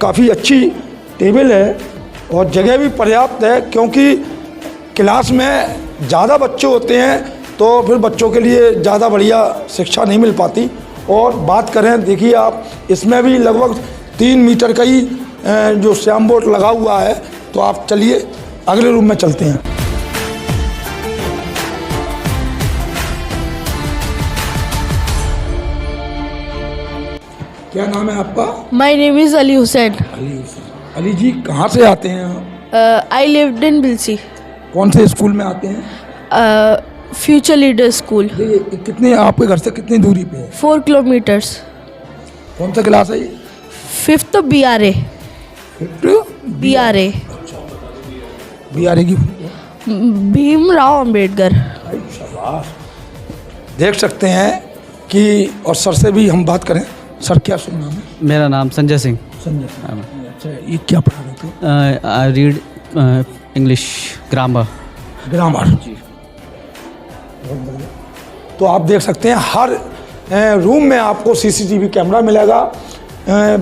काफ़ी अच्छी टेबल है और जगह भी पर्याप्त है, क्योंकि क्लास में ज़्यादा बच्चे होते हैं तो फिर बच्चों के लिए ज़्यादा बढ़िया शिक्षा नहीं मिल पाती। और बात करें, देखिए आप, इसमें भी लगभग 3 मीटर का ही जो श्याम बोर्ड लगा हुआ है। तो आप चलिए अगले रूम में चलते हैं। क्या नाम है आपका? My name is Ali Hussain. Ali ji, कहाँ से आते हैं आप? I lived in Bilsi. कौन से स्कूल में आते हैं? Future leader school. ये कितने, आपके घर से कितनी दूरी पे है? 4 किलोमीटर्स। कौन सा क्लास है ये? 5th BRA। BRA BRA की भीमराव अंबेडकर। देख सकते हैं कि, और सर से भी हम बात करें। सर, क्या शुभ नाम है? मेरा नाम संजय सिंह। संजय सिंह। अच्छा, ये क्या पढ़ा रहे थे? I read English grammar. Grammar जी। तो आप देख सकते हैं हर रूम में आपको CCTV कैमरा मिलेगा।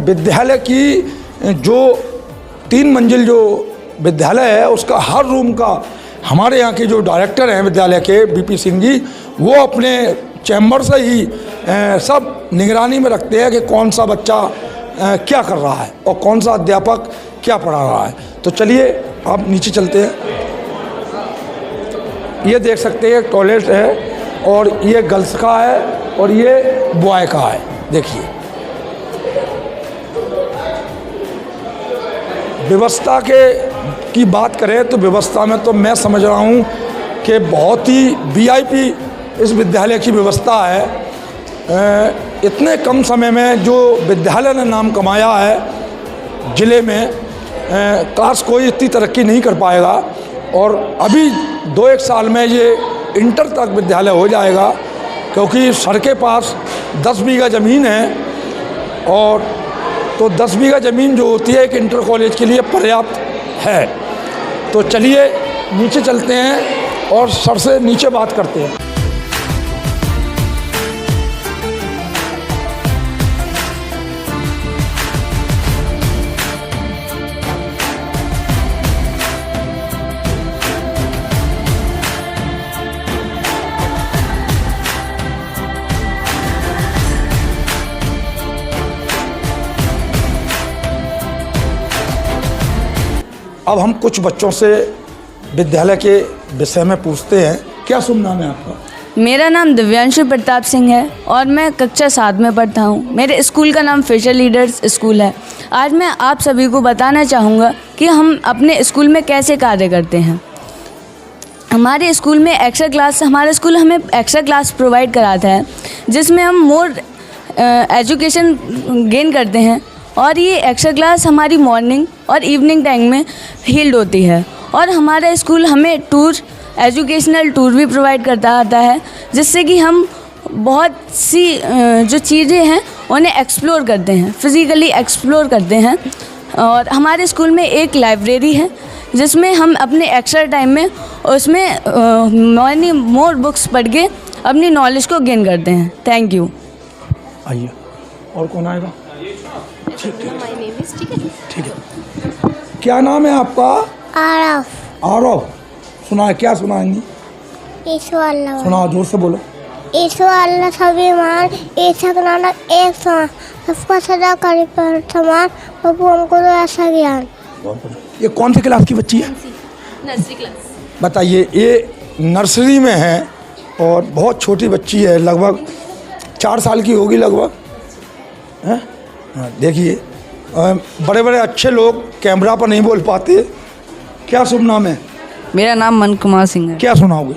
विद्यालय की जो 3 मंजिल जो विद्यालय है उसका हर रूम का, हमारे यहाँ के जो डायरेक्टर हैं विद्यालय के, BP सिंह जी, वो अपने चैम्बर से ही सब निगरानी में रखते हैं कि कौन सा बच्चा क्या कर रहा है और कौन सा अध्यापक क्या पढ़ा रहा है। तो चलिए आप नीचे चलते हैं। ये देख सकते हैं टॉयलेट है और ये गर्ल्स का है और ये बॉय का है। देखिए, व्यवस्था की बात करें तो व्यवस्था में तो मैं समझ रहा हूँ कि बहुत ही VIP इस विद्यालय की व्यवस्था है। इतने कम समय में जो विद्यालय ने नाम कमाया है ज़िले में, काश कोई इतनी तरक्की नहीं कर पाएगा। और अभी 2-1 साल में ये इंटर तक विद्यालय हो जाएगा, क्योंकि सर के पास 10 बीघा ज़मीन है और तो 10 बीघा ज़मीन जो होती है एक इंटर कॉलेज के लिए पर्याप्त है। तो चलिए नीचे चलते हैं और सर से नीचे बात करते हैं। अब हम कुछ बच्चों से विद्यालय के विषय में पूछते हैं। क्या शुभ नाम है आपका? मेरा नाम दिव्यांशु प्रताप सिंह है और मैं कक्षा 7 में पढ़ता हूँ। मेरे स्कूल का नाम फ्यूचर लीडर्स स्कूल है। आज मैं आप सभी को बताना चाहूँगा कि हम अपने स्कूल में कैसे कार्य करते हैं। हमारे स्कूल में हमारा स्कूल हमें एक्स्ट्रा क्लास प्रोवाइड कराता है, जिसमें हम मोर एजुकेशन गेन करते हैं। और ये एक्स्ट्रा क्लास हमारी मॉर्निंग और इवनिंग टाइम में हील्ड होती है। और हमारा स्कूल हमें एजुकेशनल टूर भी प्रोवाइड करता आता है, जिससे कि हम बहुत सी जो चीज़ें हैं उन्हें एक्सप्लोर करते हैं, फिज़िकली एक्सप्लोर करते हैं। और हमारे स्कूल में एक लाइब्रेरी है, जिसमें हम अपने एक्स्ट्रा टाइम में उसमें मोर बुक्स पढ़ के अपनी नॉलेज को गेन करते हैं। Thank you. आइए, और कौन आएगा? ठीक है। क्या नाम है आपका? आरफ। आरफ। सुनाए, क्या सुनाएंगी? सुनाओ, जोर से बोलो। ईश्वर स्वाभिमान एक समान, सबका सदा करे पर समान, प्रभु हमको दो ऐसा ज्ञान। ये कौन सी क्लास की बच्ची है? Nursery class. बताइए, ये नर्सरी में है और बहुत छोटी बच्ची है, लगभग 4 साल की होगी लगभग, हैं? हाँ, देखिए बड़े बड़े अच्छे लोग कैमरा पर नहीं बोल पाते। क्या शुभ नाम है? मेरा नाम मन कुमार सिंह है। क्या सुनाओगे?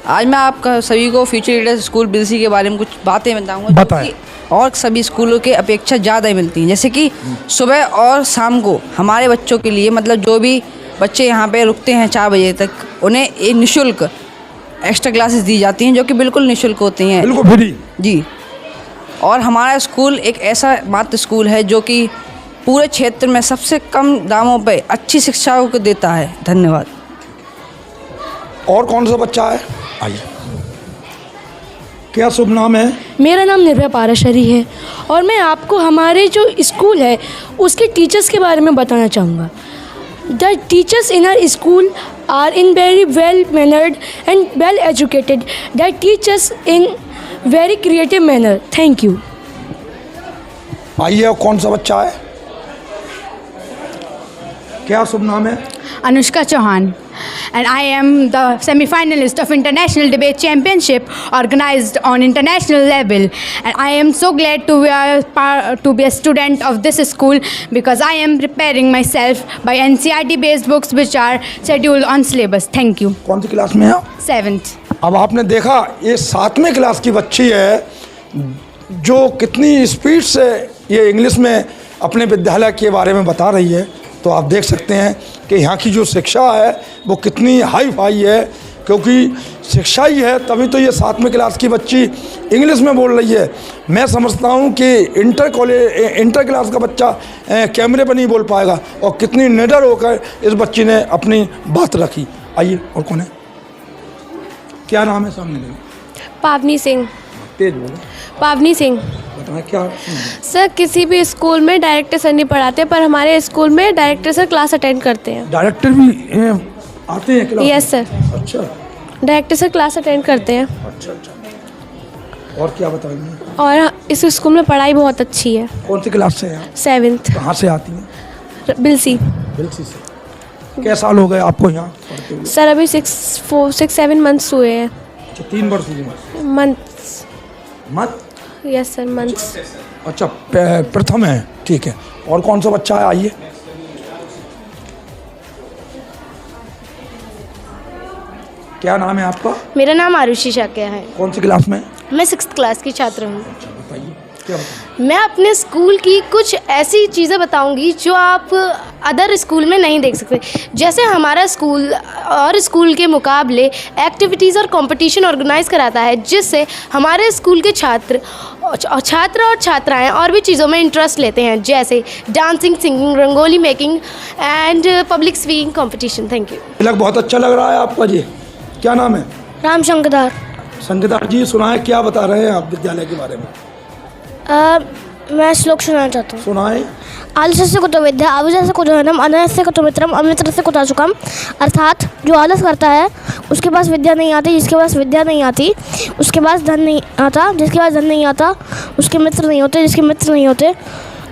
आज मैं आपका सभी को फ्यूचर लीडर्स स्कूल बिलसी के बारे में कुछ बातें बताऊंगा जो बताएं। कि और सभी स्कूलों के अपेक्षा ज़्यादा मिलती हैं। जैसे कि सुबह और शाम को हमारे बच्चों के लिए, मतलब जो भी बच्चे यहाँ पे रुकते हैं 4 बजे तक, उन्हें एक निःशुल्क एक्स्ट्रा क्लासेस दी जाती हैं जो कि बिल्कुल निःशुल्क होती हैं, बिल्कुल फ्री जी। और हमारा स्कूल एक ऐसा मात्र स्कूल है जो कि पूरे क्षेत्र में सबसे कम दामों पे अच्छी शिक्षाओं को देता है। धन्यवाद। और कौन सा बच्चा है? आइए, क्या शुभ नाम है? मेरा नाम निर्भय पाराशरी है और मैं आपको हमारे जो स्कूल है उसके टीचर्स के बारे में बताना चाहूँगा। The teachers in our school are in very well mannered and well educated. The teachers in very creative manner. Thank you. आइए, और कौन सा बच्चा है? क्या शुभ नाम है? Anushka Chauhan and I am the semi-finalist of International Debate Championship organized on international level, and I am so glad to be a student of this school because I am preparing myself by NCERT based books which are scheduled on syllabus. Thank you. कौन सी class में है? 7th. अब आपने देखा ये 7वें class की बच्ची है जो कितनी स्पीड से ये इंग्लिश में अपने विद्यालय के बारे में बता रही है। तो आप देख सकते हैं कि यहाँ की जो शिक्षा है वो कितनी हाई फाई है, क्योंकि शिक्षा ही है तभी तो ये 7वें क्लास की बच्ची इंग्लिश में बोल रही है। मैं समझता हूँ कि इंटर क्लास का बच्चा कैमरे पर नहीं बोल पाएगा, और कितनी निडर होकर इस बच्ची ने अपनी बात रखी। आइए, और कौन है? क्या नाम है? सामने पावनी सिंह। तेज बोलो। पावनी सिंह। बताएं क्या? सर, किसी भी स्कूल में डायरेक्टर सर नहीं पढ़ाते, पर हमारे स्कूल में डायरेक्टर सर क्लास अटेंड करते हैं। डायरेक्टर भी आते हैं क्लास? Yes sir. अच्छा, डायरेक्टर सर क्लास अटेंड करते हैं। अच्छा अच्छा। और क्या बताएंगे? और इस स्कूल में पढ़ाई बहुत अच्छी है। कौन सी क्लास से हैं? 7th। कहाँ से आती हैं? बिलसी। बिलसी से। क्या साल हो गए आपको यहाँ पढ़ते हुए? सर अभी 6-7 मंथ्स हुए हैं। अच्छा, 3 वर्ष हुए। मंथ्स। मत? Yes sir, months. अच्छा, प्रथम है, ठीक है। और कौन सा बच्चा है? आइए, क्या नाम है आपका? मेरा नाम आरुषि शाक्या है। कौन सी क्लास में? मैं 6th क्लास की छात्र हूँ। अच्छा, बताइए क्या बताएं? मैं अपने स्कूल की कुछ ऐसी चीज़ें बताऊंगी जो आप अदर स्कूल में नहीं देख सकते। जैसे हमारा स्कूल और स्कूल के मुकाबले एक्टिविटीज़ और कंपटीशन ऑर्गेनाइज कराता है, जिससे हमारे स्कूल के छात्र और छात्राएं और भी चीज़ों में इंटरेस्ट लेते हैं, जैसे dancing, singing, rangoli making and public speaking competition. Thank you. Tilak, बहुत अच्छा लग रहा है आपका जी। क्या नाम है? राम शंकरदार। संगीता जी, सुनाए, क्या बता रहे हैं आप विद्यालय के बारे में? मैं श्लोक सुनाना चाहता हूँ। सुनाए। आलस्य से कुतो विद्या, आविजय से कुतो धनम, अनयस से कुतो मित्रम, अमित्र से कुतो सुखम। अर्थात जो आलस करता है उसके पास विद्या नहीं आती, जिसके पास विद्या नहीं आती उसके पास धन नहीं आता, जिसके पास धन नहीं आता उसके मित्र नहीं होते, जिसके मित्र नहीं होते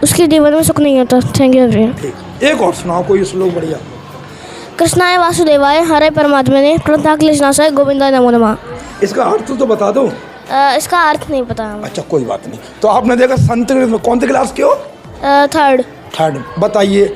उसके जीवन में सुख नहीं होता। Thank you everyone. एक और सुनाओ कोई श्लोक बढ़िया। कृष्णाय वासुदेवाय हरे परमात्मने प्रणताक्लेशनाशाय गोविंदाय नमो नमः। इसका अर्थ तो बता दो। इसका अर्थ नहीं पता हमें। अच्छा, कोई बात नहीं। तो आपने देखा संस्कृत में कौन सी क्लास के हो? 3rd। बताइए,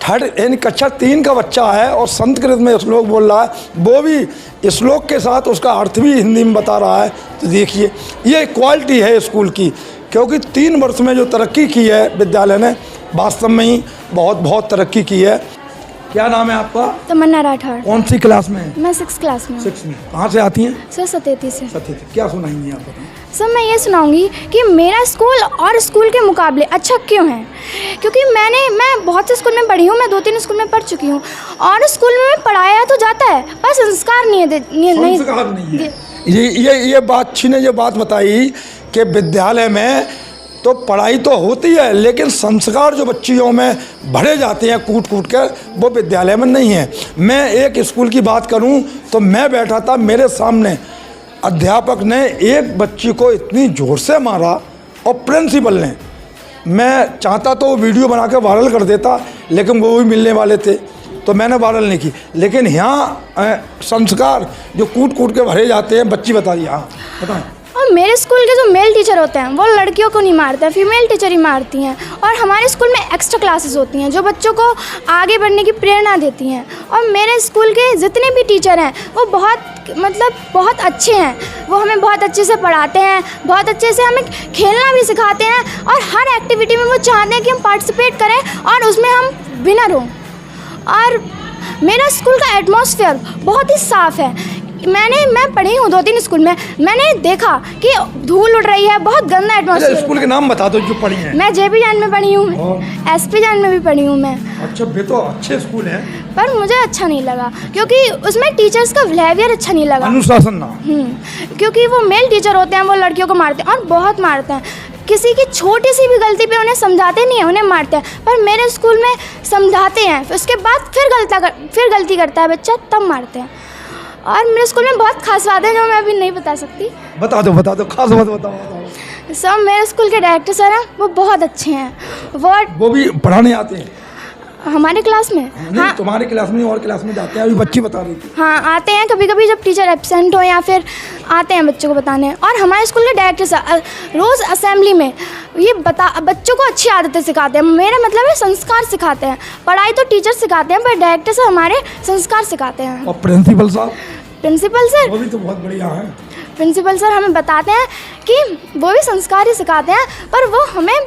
3rd यानी कक्षा 3 का बच्चा है और संस्कृत में श्लोक बोल रहा है, वो भी श्लोक के साथ उसका अर्थ भी हिंदी में बता रहा है। तो देखिए, ये क्वालिटी है स्कूल की, क्योंकि 3 वर्ष में जो तरक्की की है विद्यालय ने, वास्तव में ही बहुत तरक्की की है। क्या नाम है आपका? तमन्ना राठौर। कौन सी क्लास में? मैं 6th क्लास में। 6 में। कहाँ से आती हैं? सर सतेती से। सतेती। क्या सुनाएंगी आप? बताएं। सर, मैं ये सुनाऊंगी कि मेरा स्कूल और स्कूल के मुकाबले अच्छा क्यों है, क्योंकि मैं बहुत से स्कूल में पढ़ी हूँ, मैं 2-3 स्कूल में पढ़ चुकी हूँ, और स्कूल में पढ़ाया तो जाता है पर संस्कार नहीं है। ये बात अच्छी ने ये बात बताई कि विद्यालय में तो पढ़ाई तो होती है, लेकिन संस्कार जो बच्चियों में भरे जाते हैं कूट कर, वो विद्यालय में नहीं है। मैं एक स्कूल की बात करूं तो मैं बैठा था, मेरे सामने अध्यापक ने एक बच्ची को इतनी ज़ोर से मारा, और प्रिंसिपल ने, मैं चाहता तो वीडियो बना के वायरल कर देता, लेकिन वो भी मिलने वाले थे। तो मैंने वायरल नहीं की। लेकिन यहाँ संस्कार जो कूट कूट के भरे जाते हैं, बच्ची बताइए। हाँ बताएं। और मेरे स्कूल के जो मेल टीचर होते हैं वो लड़कियों को नहीं मारते हैं, फीमेल टीचर ही मारती हैं। और हमारे स्कूल में एक्स्ट्रा क्लासेस होती हैं जो बच्चों को आगे बढ़ने की प्रेरणा देती हैं। और मेरे स्कूल के जितने भी टीचर हैं वो बहुत अच्छे हैं। वो हमें बहुत अच्छे से पढ़ाते हैं, बहुत अच्छे से हमें खेलना भी सिखाते हैं, और हर एक्टिविटी में वो चाहते हैं कि हम पार्टिसिपेट करें और उसमें हम विनर हों। और मेरा स्कूल का एटमॉस्फेयर बहुत ही साफ़ है। मैं पढ़ी हूँ 2-3 स्कूल में, मैंने देखा कि धूल उड़ रही है, बहुत गंदा एटमॉस्फेयर। स्कूल के नाम बता दो जो पढ़ी हैं। मैं JP जैन में पढ़ी हूँ, SP जैन में भी पढ़ी हूँ मैं। अच्छा, वे तो अच्छे स्कूल हैं, पर मुझे अच्छा नहीं लगा क्योंकि उसमें टीचर्स का बिहेवियर अच्छा नहीं लगा, अनुशासन ना। क्योंकि वो मेल टीचर होते हैं, वो लड़कियों को मारते हैं और बहुत मारते हैं। किसी की छोटी सी भी गलती पे उन्हें समझाते नहीं हैं, उन्हें मारते हैं। पर मेरे स्कूल में समझाते हैं, फिर उसके बाद फिर गलती करता है बच्चा, तब मारते हैं। और मेरे स्कूल में बहुत खास बात है जो मैं अभी नहीं बता सकती। बता दो खास बात बताओ। सब मेरे स्कूल के डायरेक्टर सर हैं, वो बहुत अच्छे हैं। वो भी पढ़ाने आते हैं हमारे क्लास में? हाँ, तुम्हारे क्लास में और क्लास में जाते हैं? अभी बच्ची बता रही थी। हाँ, आते हैं कभी कभी जब टीचर एब्सेंट हो, या फिर आते हैं बच्चों को बताने। और हमारे स्कूल के डायरेक्टर सर रोज़ असेंबली में ये बच्चों को अच्छी आदतें सिखाते हैं। मेरा मतलब है संस्कार सिखाते हैं। पढ़ाई तो टीचर सिखाते हैं, पर डायरेक्टर सर हमारे संस्कार सिखाते हैं। और प्रिंसिपल सर? वो भी तो बहुत बढ़िया है। प्रिंसिपल सर हमें बताते हैं कि वो भी संस्कार ही सिखाते हैं, पर वो हमें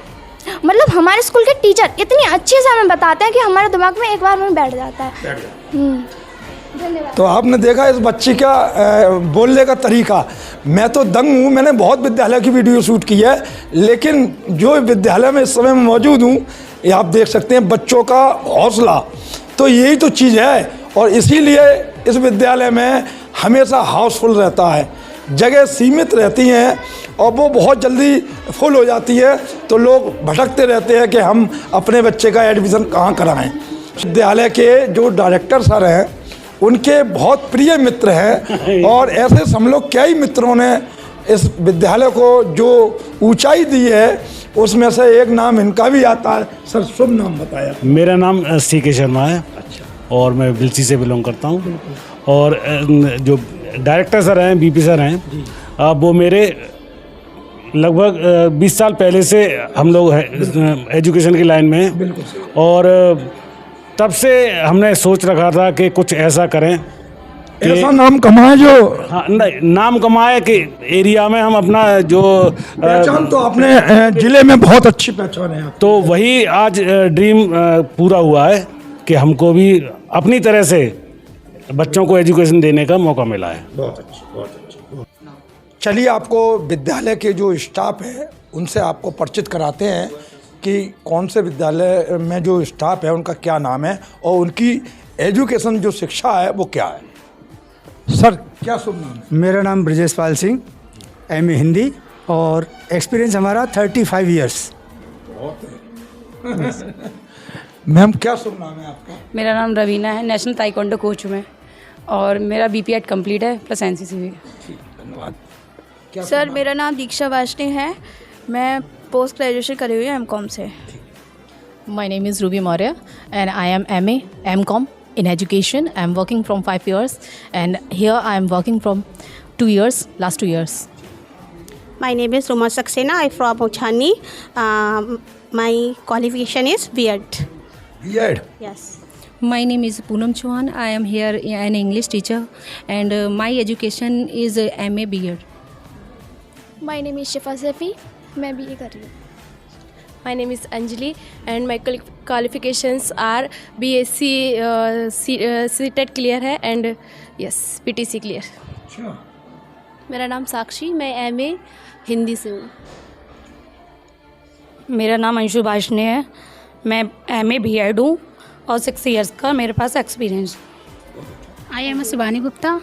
हमारे स्कूल के टीचर इतनी अच्छे से हमें बताते हैं कि हमारे दिमाग में एक बार में बैठ जाता है। धन्यवाद। तो आपने देखा इस बच्ची का बोलने का तरीका। मैं तो दंग हूँ। मैंने बहुत विद्यालय की वीडियो शूट की है, लेकिन जो विद्यालय में इस समय में मौजूद हूँ, ये आप देख सकते हैं बच्चों का हौसला। तो यही तो चीज़ है, और इसीलिए इस विद्यालय में हमेशा हाउसफुल रहता है। जगह सीमित रहती हैं और वो बहुत जल्दी फुल हो जाती है, तो लोग भटकते रहते हैं कि हम अपने बच्चे का एडमिशन कहाँ कराएं। विद्यालय के जो डायरेक्टर सर हैं उनके बहुत प्रिय मित्र हैं, और ऐसे हम लोग कई मित्रों ने इस विद्यालय को जो ऊंचाई दी है, उसमें से एक नाम इनका भी आता है। सर, शुभ नाम बताया। मेरा नाम CK शर्मा है। अच्छा। और मैं बिलसी से बिलोंग करता हूँ। और जो डायरेक्टर सर हैं, BP सर हैं, वो मेरे लगभग 20 साल पहले से हम लोग एजुकेशन की लाइन में हैं, और तब से हमने सोच रखा था कि कुछ ऐसा करें, ऐसा नाम कमाए जो नाम कमाए कि एरिया में हम अपना जो पहचान, तो अपने ज़िले में बहुत अच्छी पहचान है। तो वही आज ड्रीम पूरा हुआ है कि हमको भी अपनी तरह से बच्चों को एजुकेशन देने का मौका मिला है। बहुत अच्छी। चलिए, आपको विद्यालय के जो स्टाफ है उनसे आपको परिचित कराते हैं कि कौन से विद्यालय में जो स्टाफ है उनका क्या नाम है और उनकी एजुकेशन जो शिक्षा है वो क्या है। सर, क्या शुभ नाम है? मेरा नाम ब्रजेश पाल सिंह, MA हिंदी, और एक्सपीरियंस हमारा 35 ईयर्स। मैम, क्या शुभ नाम है आपका? मेरा नाम रवीना है, नेशनल ताइक्वांडो कोच हूँ मैं, और मेरा BPEd कंप्लीट है प्लस NCC भी। धन्यवाद। सर, मेरा नाम दीक्षा वाशनी है, मैं पोस्ट ग्रेजुएशन करी हुई हूँ MCOM से। My name is Ruby Maurya and I am MA MCOM in education. I am working from 5 years, and here I am working from 2 years, last 2 years. My name is Ruma Saxena. I from Uchani. My qualification is B.Ed. B.Ed? Yes. My name is Poonam Chauhan. I am here an English teacher, and my education is MA B.Ed. My name is Shifa Safi. मैं BA कर रही हूँ। My name is Anjali and my qualifications are BSc CTET clear है and yes PTC clear। अच्छा। मेरा नाम साक्षी, मैं MA Hindi से हूँ। मेरा नाम अंशु भाषणे है, मैं MA B.Ed हूँ और 6 इयर्स का मेरे पास experience. I am Shivani Gupta,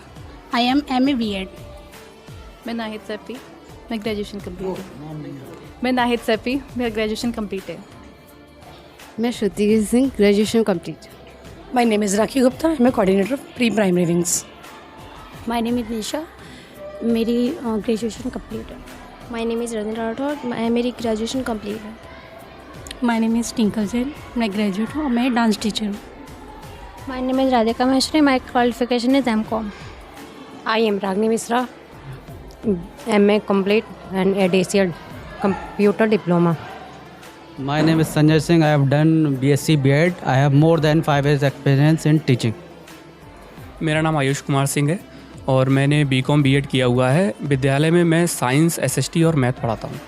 I am MA B.Ed। मैं नाहिद सैफी, मैं ग्रेजुएशन कंप्लीट है। मैं नाहिद सैफी, मेरा ग्रेजुएशन कंप्लीट है। मैं Shruti Singh, graduation complete. My name is Rakhi Gupta, मैं coordinator pre primary wings. My name is Nisha, मेरी ग्रेजुएशन कंप्लीट है। My name is Rajni Rathore, मेरी ग्रेजुएशन कंप्लीट है। My name is Tinkle Jain, मैं ग्रेजुएट हूँ और मैं डांस टीचर हूँ। My name is Radhika Maheshwari. My qualification is M.Com. I am Ragini Misra, MA complete and ADCL Computer Diploma. My name is Sanjay Singh. I have done BSc B.Ed. I have more than 5 years experience in teaching. मेरा नाम आयुष कुमार सिंह है और मैंने B.Com B.Ed किया हुआ है। विद्यालय में मैं साइंस, SST और मैथ पढ़ाता हूँ।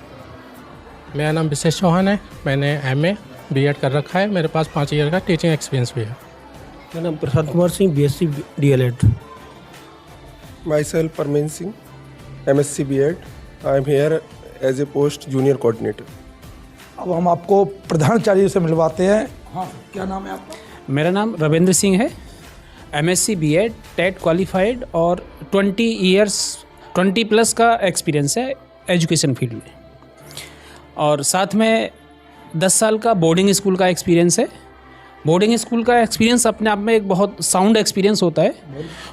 मेरा नाम विशेष चौहान है। मैंने MA B.Ed कर रखा है। मेरे पास 5 ईयर का टीचिंग एक्सपीरियंस भी है। मेरा नाम प्रसाद Kumar Singh, BSc DLED। Myself Parmeen Singh, MSc B.Ed. I am here as a post junior coordinator. अब हम आपको प्रधानाचार्य से मिलवाते हैं। हाँ, क्या नाम है आपका? मेरा नाम रविंद्र सिंह है, MSc B.Ed, टेट क्वालिफाइड और 20+ का एक्सपीरियंस है एजुकेशन फील्ड में, और साथ में 10 साल का बोर्डिंग स्कूल का एक्सपीरियंस है। बोर्डिंग स्कूल का एक्सपीरियंस अपने आप में एक बहुत साउंड एक्सपीरियंस होता है।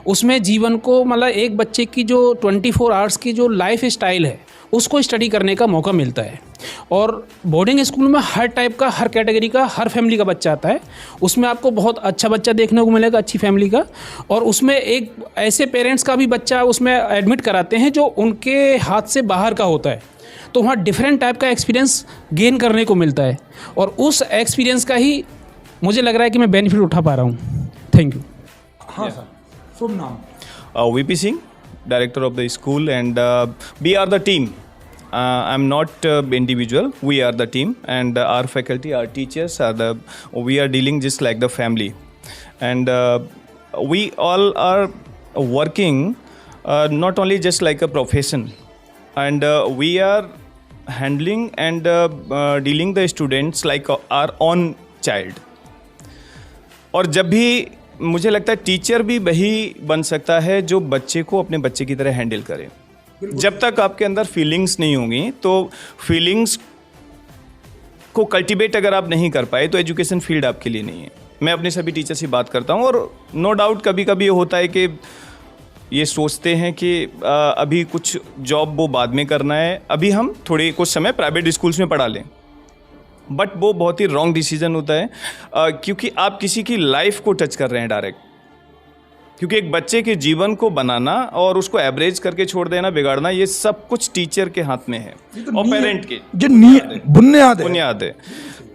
उसमें जीवन को मतलब एक बच्चे की जो 24 आवर्स की जो लाइफ स्टाइल है उसको स्टडी करने का मौका मिलता है। और बोर्डिंग स्कूल में हर टाइप का, हर कैटेगरी का, हर फैमिली का बच्चा आता है। उसमें आपको बहुत अच्छा बच्चा देखने को मिलेगा, अच्छी फैमिली का, और उसमें एक ऐसे पेरेंट्स का भी बच्चा उसमें एडमिट कराते हैं जो उनके हाथ से बाहर का होता है। तो वहाँ डिफरेंट टाइप का एक्सपीरियंस गेन करने को मिलता है, और उस एक्सपीरियंस का ही मुझे लग रहा है कि मैं बेनिफिट उठा पा रहा हूँ। Thank you. हाँ सर, शुभ नाम? VP Singh, director of the school, and we are the team. I'm not individual. We are the team, and our faculty, our teachers we are dealing just like the family, and we all are working not only just like a profession, and we are handling and dealing the students like our own child. और जब भी मुझे लगता है teacher भी वही बन सकता है जो बच्चे को अपने बच्चे की तरह हैंडल करे। जब तक आपके अंदर फीलिंग्स नहीं होंगी, तो फीलिंग्स को कल्टीवेट अगर आप नहीं कर पाए तो एजुकेशन फील्ड आपके लिए नहीं है। मैं अपने सभी टीचर से बात करता हूँ, और नो डाउट कभी कभी ये होता है कि ये सोचते हैं कि अभी कुछ जॉब वो बाद में करना है, अभी हम थोड़े कुछ समय प्राइवेट स्कूल्स में पढ़ा लें, बट वो बहुत ही रॉन्ग डिसीजन होता है, क्योंकि आप किसी की लाइफ को टच कर रहे हैं डायरेक्ट। क्योंकि एक बच्चे के जीवन को बनाना और उसको एवरेज करके छोड़ देना, बिगाड़ना, ये सब कुछ टीचर के हाथ में है और पेरेंट के जो बुनियाद है।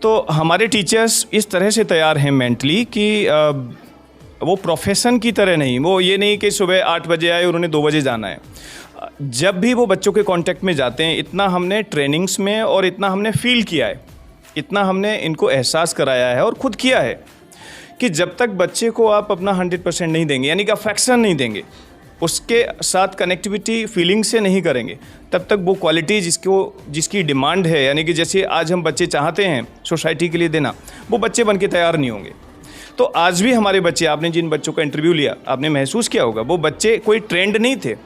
तो हमारे टीचर्स इस तरह से तैयार हैं मेंटली कि वो प्रोफेशन की तरह नहीं, वो ये नहीं कि सुबह 8 बजे आए और उन्हें 2 बजे जाना है। जब भी वो बच्चों के कांटेक्ट में जाते हैं, इतना हमने ट्रेनिंग्स में और इतना हमने फील किया है, इतना हमने इनको एहसास कराया है और ख़ुद किया है कि जब तक बच्चे को आप अपना 100% नहीं देंगे, यानी कि अफेक्शन नहीं देंगे, उसके साथ कनेक्टिविटी फीलिंग से नहीं करेंगे, तब तक वो क्वालिटी जिसकी डिमांड है, यानी कि जैसे आज हम बच्चे चाहते हैं सोसाइटी के लिए देना, वो बच्चे बन के तैयार नहीं होंगे। तो आज भी हमारे बच्चे, आपने जिन बच्चों का इंटरव्यू लिया, आपने महसूस किया होगा वो बच्चे कोई ट्रेंड नहीं थे।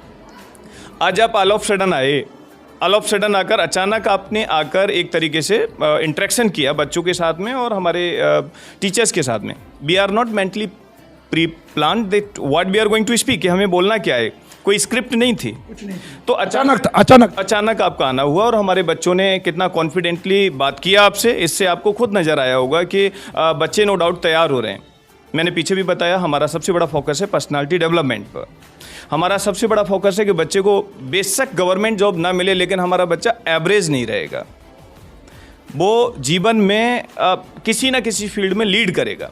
आज आप ऑल ऑफ सडन आए, ऑल ऑफ सडन आकर अचानक आपने आकर एक तरीके से इंटरेक्शन किया बच्चों के साथ में और हमारे टीचर्स के साथ में। We are not mentally pre plan that what we are going to speak, कि हमें बोलना क्या है, कोई स्क्रिप्ट नहीं थी। तो अचानक आपका आना हुआ और हमारे बच्चों ने कितना कॉन्फिडेंटली बात किया आपसे, इससे आपको खुद नज़र आया होगा कि बच्चे नो डाउट तैयार हो रहे हैं। मैंने पीछे भी बताया, हमारा सबसे बड़ा फोकस है पर्सनालिटी डेवलपमेंट पर। हमारा सबसे बड़ा फोकस है कि बच्चे को बेशक गवर्नमेंट जॉब ना मिले, लेकिन हमारा बच्चा एवरेज नहीं रहेगा, वो जीवन में किसी ना किसी फील्ड में लीड करेगा।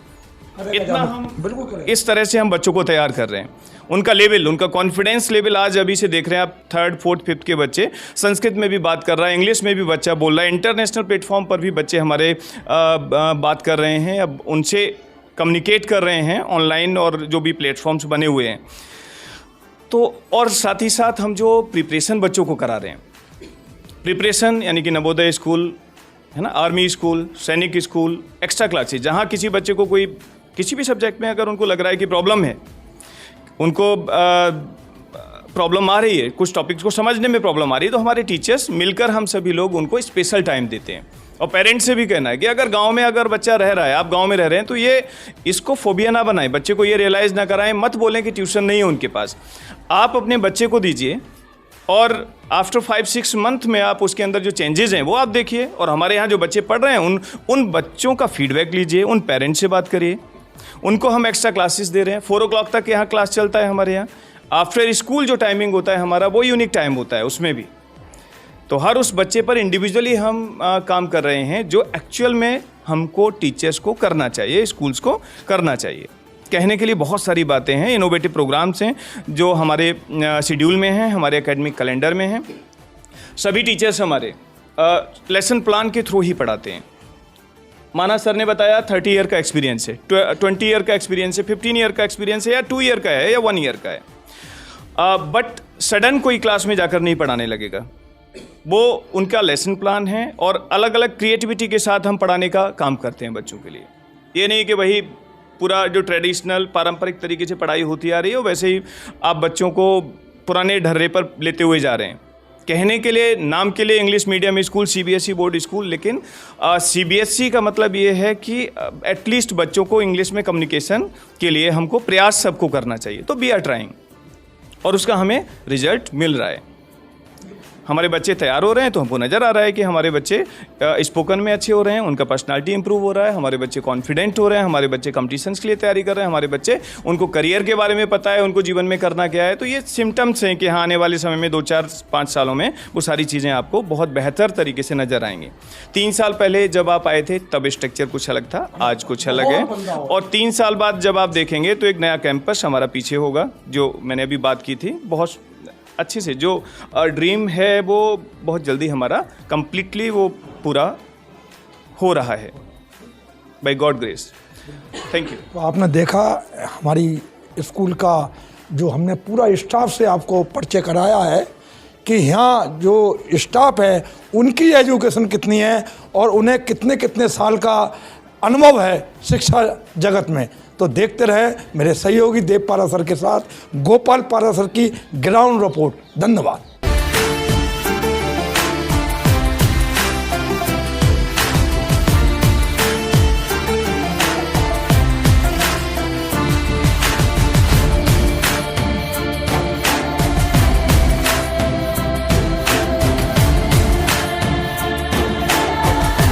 इतना हम इस तरह से हम बच्चों को तैयार कर रहे हैं। उनका लेवल, उनका कॉन्फिडेंस लेवल आज अभी से देख रहे हैं आप, 3rd, 4th, 5th के बच्चे संस्कृत में भी बात कर रहा है, इंग्लिश में भी बच्चा बोल रहा है, इंटरनेशनल प्लेटफॉर्म पर भी बच्चे हमारे बात कर रहे हैं, अब उनसे कम्युनिकेट कर रहे हैं ऑनलाइन और जो भी प्लेटफॉर्म्स बने हुए हैं। तो और साथ ही साथ हम जो प्रिपरेशन बच्चों को करा रहे हैं, प्रिपरेशन यानी कि नवोदय स्कूल है ना, आर्मी स्कूल, सैनिक स्कूल, एक्स्ट्रा क्लासेस, जहाँ किसी बच्चे को कोई किसी भी सब्जेक्ट में अगर उनको लग रहा है कि प्रॉब्लम है, उनको प्रॉब्लम आ रही है, कुछ टॉपिक्स को समझने में प्रॉब्लम आ रही है, तो हमारे टीचर्स मिलकर हम सभी लोग उनको स्पेशल टाइम देते हैं। और पेरेंट्स से भी कहना है कि अगर गांव में अगर बच्चा रह रहा है, आप गांव में रह रहे हैं, तो ये इसको फोबिया ना बनाएं, बच्चे को ये रियलाइज़ ना कराएं, मत बोलें कि ट्यूशन नहीं है उनके पास। आप अपने बच्चे को दीजिए और आफ्टर 5-6 मंथ में आप उसके अंदर जो चेंजेस हैं वो आप देखिए। और हमारे यहाँ जो बच्चे पढ़ रहे हैं उन बच्चों का फीडबैक लीजिए, उन पेरेंट्स से बात करिए उनको हम एक्स्ट्रा क्लासेस दे रहे हैं। 4 o'clock तक यहाँ क्लास चलता है हमारे यहाँ। आफ्टर स्कूल जो टाइमिंग होता है हमारा वो यूनिक टाइम होता है उसमें भी। तो हर उस बच्चे पर इंडिविजुअली हम काम कर रहे हैं जो एक्चुअल में हमको टीचर्स को करना चाहिए, स्कूल्स को करना चाहिए। कहने के लिए बहुत सारी बातें हैं, इनोवेटिव प्रोग्राम्स हैं जो हमारे शेड्यूल में हैं, हमारे एकेडमिक कैलेंडर में हैं। सभी टीचर्स हमारे लेसन प्लान के थ्रू ही पढ़ाते हैं। माना सर ने बताया 30 ईयर का एक्सपीरियंस है, 20 ईयर का एक्सपीरियंस है, 15 ईयर का एक्सपीरियंस है, या 2 ईयर का है या 1 ईयर का है। बट सडन कोई क्लास में जाकर नहीं पढ़ाने लगेगा। वो उनका लेसन प्लान है और अलग अलग क्रिएटिविटी के साथ हम पढ़ाने का काम करते हैं बच्चों के लिए। ये नहीं कि वही पूरा जो ट्रेडिशनल पारंपरिक तरीके से पढ़ाई होती आ रही है वैसे ही आप बच्चों को पुराने ढर्रे पर लेते हुए जा रहे हैं। कहने के लिए, नाम के लिए English medium school, CBSE board school, लेकिन CBSE का मतलब ये है कि एटलीस्ट बच्चों को इंग्लिश में कम्युनिकेशन के लिए हमको प्रयास सबको करना चाहिए। तो वी आर ट्राइंग और उसका हमें रिजल्ट मिल रहा है। हमारे बच्चे तैयार हो रहे हैं तो हमको नज़र आ रहा है कि हमारे बच्चे स्पोकन में अच्छे हो रहे हैं, उनका पर्सनालिटी इंप्रूव हो रहा है, हमारे बच्चे कॉन्फिडेंट हो रहे हैं, हमारे बच्चे कॉम्पिटिशन्स के लिए तैयारी कर रहे हैं, हमारे बच्चे उनको करियर के बारे में पता है, उनको जीवन में करना क्या है। तो ये सिम्टम्स हैं कि हाँ आने वाले समय में 2, 4, 5 सालों में वो सारी चीज़ें आपको बहुत बेहतर तरीके से नज़र आएंगी। 3 साल पहले जब आप आए थे तब स्ट्रक्चर कुछ अलग था, आज कुछ अलग है। और 3 साल बाद जब आप देखेंगे तो एक नया कैंपस हमारा पीछे होगा, जो मैंने अभी बात की थी। बहुत अच्छे से जो ड्रीम है वो बहुत जल्दी हमारा कंप्लीटली वो पूरा हो रहा है by God grace. Thank you. तो आपने देखा हमारी स्कूल का जो हमने पूरा स्टाफ से आपको परिचय कराया है कि यहाँ जो स्टाफ है उनकी एजुकेशन कितनी है और उन्हें कितने कितने साल का अनुभव है शिक्षा जगत में। तो देखते रहे मेरे सहयोगी देव पारा सर के साथ गोपाल पारा सर की ग्राउंड रिपोर्ट। धन्यवाद।